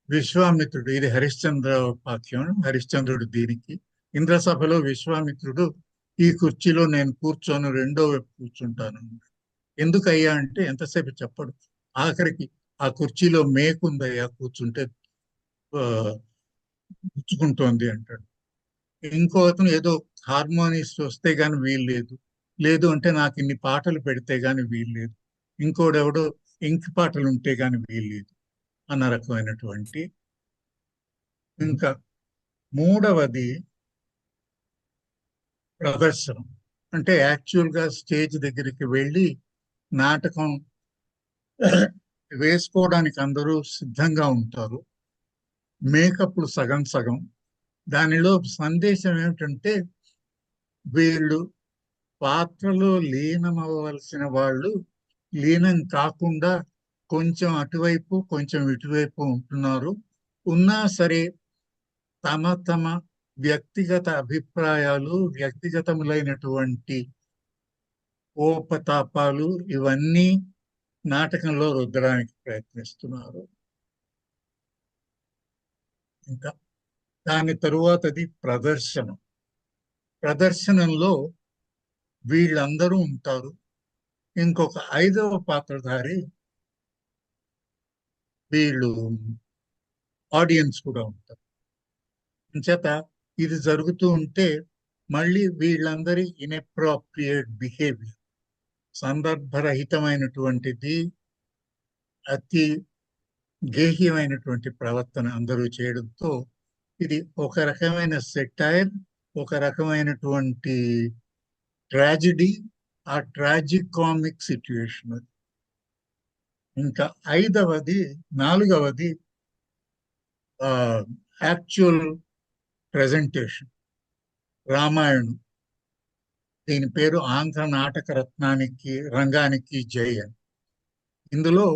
విశ్వామిత్రుడు, ఇది హరిశ్చంద్ర వాక్యం, హరిశ్చంద్రుడు దీనికి, ఇంద్రసభలో విశ్వామిత్రుడు ఈ కుర్చీలో నేను కూర్చొని రెండో వైపు కూర్చుంటాను. ఎందుకయ్యా అంటే ఎంతసేపు చెప్పడు, ఆఖరికి ఆ కుర్చీలో మేకుందయ్యా కూర్చుంటే పుచ్చుకుంటోంది అంటాడు. ఇంకో అతను ఏదో హార్మోనిస్ట్ వస్తే గాని వీలు లేదు, లేదు అంటే నాకు ఇన్ని పాటలు పెడితే గాని వీలు లేదు, ఇంకోడెవడో ఇంకి పాటలు ఉంటే గాని వీలు లేదు అన్న రకమైనటువంటి. ఇంకా మూడవది ప్రదర్శనం. అంటే యాక్చువల్ గా స్టేజ్ దగ్గరికి వెళ్ళి నాటకం వేసుకోవడానికి అందరూ సిద్ధంగా ఉంటారు, మేకప్లు సగం సగం. దానిలో సందేశం ఏమిటంటే వీళ్ళు పాత్రలో లీనమవ్వవలసిన వాళ్ళు లీనం కాకుండా కొంచెం అటువైపు కొంచెం ఇటువైపు ఉంటున్నారు. ఉన్నా సరే తమ తమ వ్యక్తిగత అభిప్రాయాలు, వ్యక్తిగతములైనటువంటి కోపతాపాలు ఇవన్నీ నాటకంలో రుద్దడానికి ప్రయత్నిస్తున్నారు. ఇంకా దాని తరువాతది ప్రదర్శనం. ప్రదర్శనంలో వీళ్ళందరూ ఉంటారు, ఇంకొక ఐదవ పాత్రధారి వీళ్ళు ఆడియన్స్ కూడా ఉంటారు. చేత ఇది జరుగుతూ ఉంటే మళ్ళీ వీళ్ళందరి ఇన్అప్రోప్రియేట్ బిహేవియర్, సందర్భరహితమైనటువంటిది, అతి గేహ్యమైనటువంటి ప్రవర్తన అందరూ చేయడంతో ఇది ఒక రకమైన సెటైర్, ఒక రకమైనటువంటి ట్రాజిడీ, ఆ ట్రాజిక్ కామిక్ సిచ్యుయేషన్. ఇంకా నాలుగవది యాక్చువల్ ప్రెజెంటేషన్. రామాయణం, దీని పేరు ఆంధ్ర నాటక రంగానికి జై అని. ఇందులో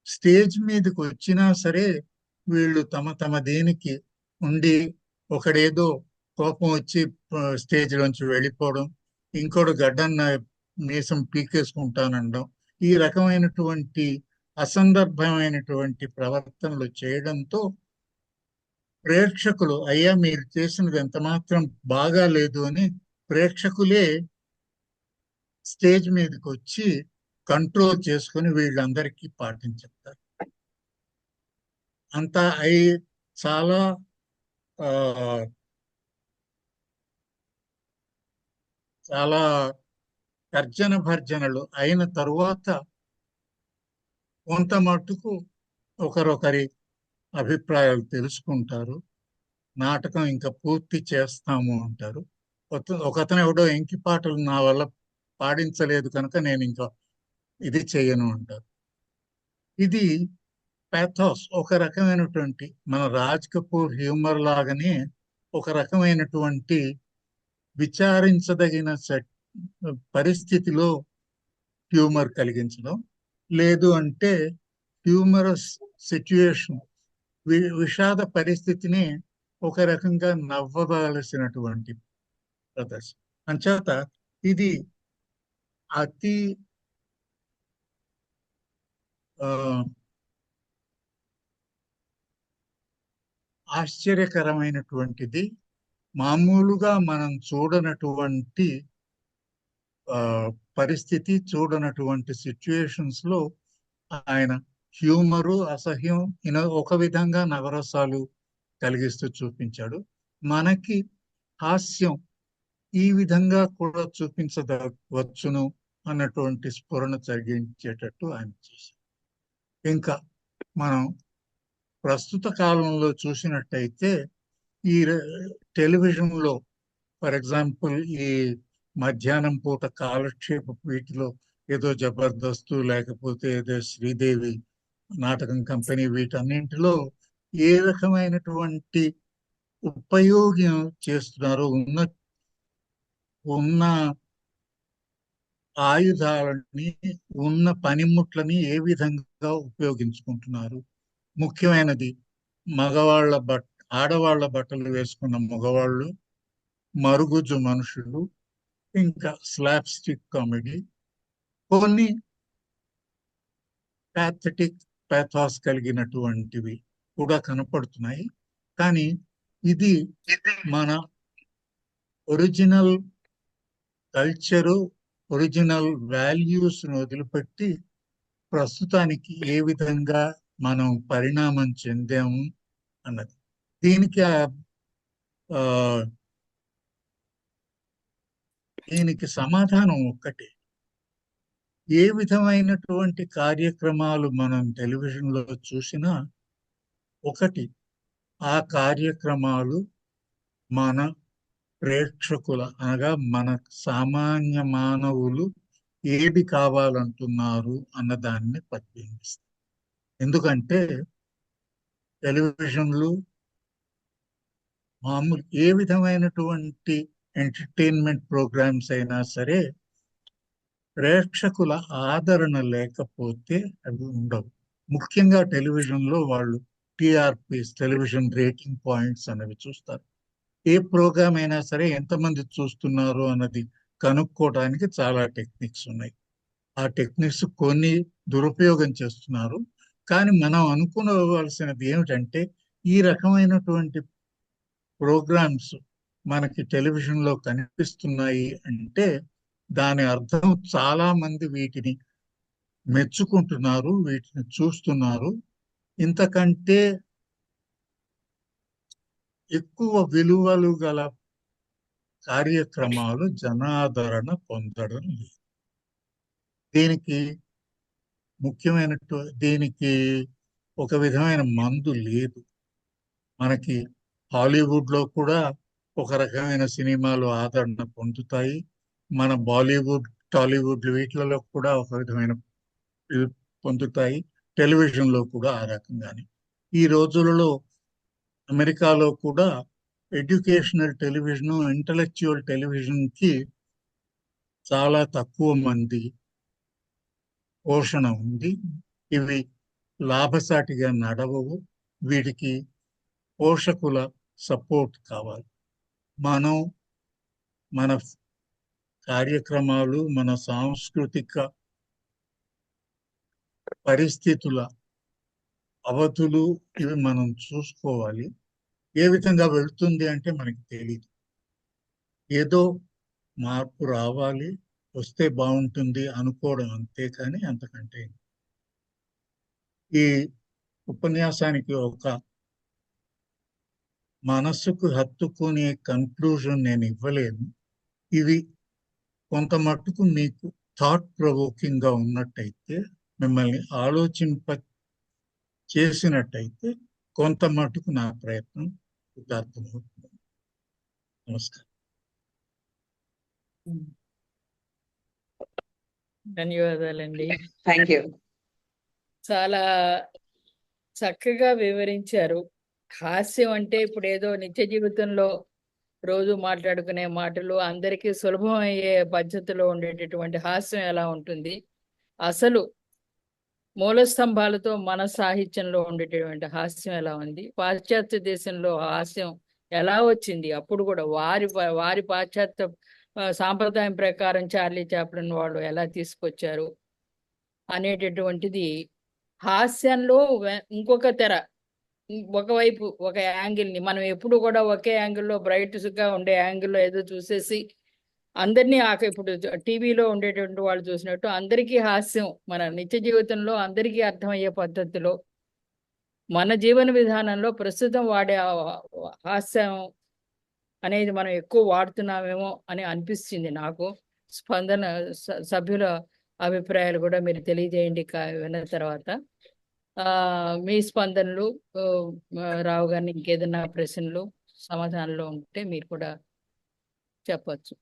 స్టేజ్ మీదకి వచ్చినా సరే వీళ్ళు తమ తమ దేనికి ఉండి, ఒకడేదో కోపం వచ్చి స్టేజ్ లోంచి వెళ్ళిపోవడం, ఇంకోటి గడ్డన్న మీసం పీకేసుకుంటానడం, ఈ రకమైనటువంటి అసందర్భమైనటువంటి ప్రవర్తనలు చేయడంతో ప్రేక్షకులు అయ్యా మీరు చేసినది ఎంత మాత్రం బాగా లేదు అని ప్రేక్షకులే స్టేజ్ మీదకి వచ్చి కంట్రోల్ చేసుకుని వీళ్ళందరికీ పాఠం చెప్తారు. అంతా అయి చాలా ఆ, చాలా తర్జన భర్జనలు అయిన తరువాత కొంత మట్టుకు ఒకరొకరి అభిప్రాయాలు తెలుసుకుంటారు. నాటకం ఇంకా పూర్తి చేస్తాము అంటారు. ఒకతను ఎవడో ఎంకి పాటలు నా వల్ల పాడించలేదు కనుక నేను ఇంకా ఇది చేయను అంటారు. ఇది పాథోస్, ఒక రకమైనటువంటి మన రాజ్ కపూర్ హ్యూమర్ లాగానే ఒక రకమైనటువంటి విచారించదగిన పరిస్థితిలో హ్యూమర్ కలిగించడం, లేదు అంటే హ్యూమరస్ సిచ్యుయేషన్, విషాద పరిస్థితిని ఒక రకంగా నవ్వవలసినటువంటి ప్రదర్శన. అంచేత ఇది అతి ఆశ్చర్యకరమైనటువంటిది. మామూలుగా మనం చూడనటువంటి పరిస్థితి, చూడనటువంటి సిచ్యుయేషన్స్ లో ఆయన హ్యూమరు, అసహ్యం ఒక విధంగా నవరసాలు కలిగిస్తూ చూపించాడు. మనకి హాస్యం ఈ విధంగా కూడా చూపించవచ్చును అన్నటువంటి స్ఫురణ కలిగించేటట్టు ఆయన చేశారు. ఇంకా మనం ప్రస్తుత కాలంలో చూసినట్టయితే ఈ టెలివిజన్లో, ఫర్ ఎగ్జాంపుల్, ఈ మధ్యాహ్నం పూట కాలక్షేప వీటిలో ఏదో జబర్దస్తు, లేకపోతే ఏదో శ్రీదేవి నాటకం కంపెనీ, వీటన్నింటిలో ఏ రకమైనటువంటి ఉపయోగం చేస్తున్నారో, ఉన్న ఆయుధాలని, ఉన్న పనిముట్లని ఏ విధంగా ఉపయోగించుకుంటున్నారు. ముఖ్యమైనది ఆడవాళ్ల బట్టలు వేసుకున్న మగవాళ్ళు, మరుగుజ్జు మనుషులు, ఇంకా స్లాప్ స్టిక్ కామెడీ, కొన్ని పాథాస్ కలిగినటువంటివి కూడా కనపడుతున్నాయి. కానీ ఇది మన ఒరిజినల్ కల్చరు, ఒరిజినల్ వాల్యూస్ వదిలిపెట్టి ప్రస్తుతానికి ఏ విధంగా మనం పరిణామం చెందాము అన్నది. దీనికి సమాధానం ఒక్కటే. ఏ విధమైనటువంటి కార్యక్రమాలు మనం టెలివిజన్లో చూసినా, ఒకటి, ఆ కార్యక్రమాలు మన ప్రేక్షకుల, అనగా మన సామాన్య మానవులు ఏది కావాలంటున్నారు అన్నదాన్ని ప్రతిబింబిస్తాయి. ఎందుకంటే టెలివిజన్లు మామూలు ఏ విధమైనటువంటి ఎంటర్టైన్మెంట్ ప్రోగ్రామ్స్ అయినా సరే ప్రేక్షకుల ఆదరణ లేకపోతే అవి ఉండవు. ముఖ్యంగా టెలివిజన్లో వాళ్ళు టిఆర్పిస్, టెలివిజన్ రేటింగ్ పాయింట్స్ అనేవి చూస్తారు. ఏ ప్రోగ్రామ్ అయినా సరే ఎంతమంది చూస్తున్నారు అన్నది కనుక్కోవడానికి చాలా టెక్నిక్స్ ఉన్నాయి. ఆ టెక్నిక్స్ కొన్ని దురుపయోగం చేస్తున్నారు. కానీ మనం అనుకోవలసినది ఏమిటంటే, ఈ రకమైనటువంటి ప్రోగ్రామ్స్ మనకి టెలివిజన్లో కనిపిస్తున్నాయి అంటే దాని అర్థం చాలా మంది వీటిని మెచ్చుకుంటున్నారు, వీటిని చూస్తున్నారు. ఇంతకంటే ఎక్కువ విలువలు గల కార్యక్రమాలు జనాదరణ పొందడం లేదు. దీనికి ఒక విధమైన మందు లేదు. మనకి హాలీవుడ్లో కూడా ఒక రకమైన సినిమాలు ఆదరణ పొందుతాయి. మన బాలీవుడ్, టాలీవుడ్ వీటిలలో కూడా ఒక విధమైన పొందుతాయి. టెలివిజన్లో కూడా ఆ రకంగానే. ఈ రోజులలో అమెరికాలో కూడా ఎడ్యుకేషనల్ టెలివిజన్, ఇంటలెక్చువల్ టెలివిజన్కి చాలా తక్కువ మంది పోషణ ఉంది. ఇవి లాభసాటిగా నడవవు. వీటికి పోషకుల సపోర్ట్ కావాలి. మనం మన కార్యక్రమాలు, మన సాంస్కృతిక పరిస్థితుల అవధులు ఇవి మనం చూసుకోవాలి. ఏ విధంగా వెళుతుంది అంటే మనకి తెలియదు. ఏదో మార్పు రావాలి, వస్తే బాగుంటుంది అనుకోవడం అంతే, కానీ అంతకంటే. ఈ ఉపన్యాసానికి ఒక మనస్సుకు హత్తుకునే కన్క్లూజన్ నేను ఇవ్వలేను. ఇది కొంత మట్టుకు మీకు థాట్ ప్రొవోకింగ్ గా ఉన్నట్టయితే, మిమ్మల్ని ఆలోచింప చేసినట్టయితే కొంత మట్టుకు నా ప్రయత్నం మీకు అర్థమవుతుంది. నమస్కారం. ధన్యవాదాలండి. Thank you. చాలా చక్కగా వివరించారు. హాస్యం అంటే ఇప్పుడు ఏదో నిత్య జీవితంలో రోజు మాట్లాడుకునే మాటలు అందరికీ సులభం అయ్యే పద్ధతిలో ఉండేటటువంటి హాస్యం ఎలా ఉంటుంది, అసలు మూల స్తంభాలతో మన సాహిత్యంలో ఉండేటటువంటి హాస్యం ఎలా ఉంది, పాశ్చాత్య దేశంలో హాస్యం ఎలా వచ్చింది, అప్పుడు కూడా వారి పాశ్చాత్య సాంప్రదాయం ప్రకారం చార్లీ చాప్లిన్ వాళ్ళు ఎలా తీసుకొచ్చారు అనేటటువంటిది హాస్యంలో ఇంకొక తెర, ఒకవైపు ఒక యాంగిల్ని మనం ఎప్పుడు కూడా ఒకే యాంగిల్లో బ్రైట్గా ఉండే యాంగిల్లో ఏదో చూసేసి అందరినీ ఇప్పుడు టీవీలో ఉండేటువంటి వాళ్ళు చూసినట్టు అందరికీ హాస్యం మన నిత్య జీవితంలో అందరికీ అర్థమయ్యే పద్ధతిలో మన జీవన విధానంలో ప్రస్తుతం వాడే హాస్యం అనేది మనం ఎక్కువ వాడుతున్నామేమో అని అనిపిస్తుంది నాకు. స్పందన సభ్యుల అభిప్రాయాలు కూడా మీరు తెలియజేయండి విన్న తర్వాత. మీ స్పందనలు, రావు గారిని ఇంకేదైనా ప్రశ్నలు సమాధానాలు ఉంటే మీరు కూడా చెప్పచ్చు.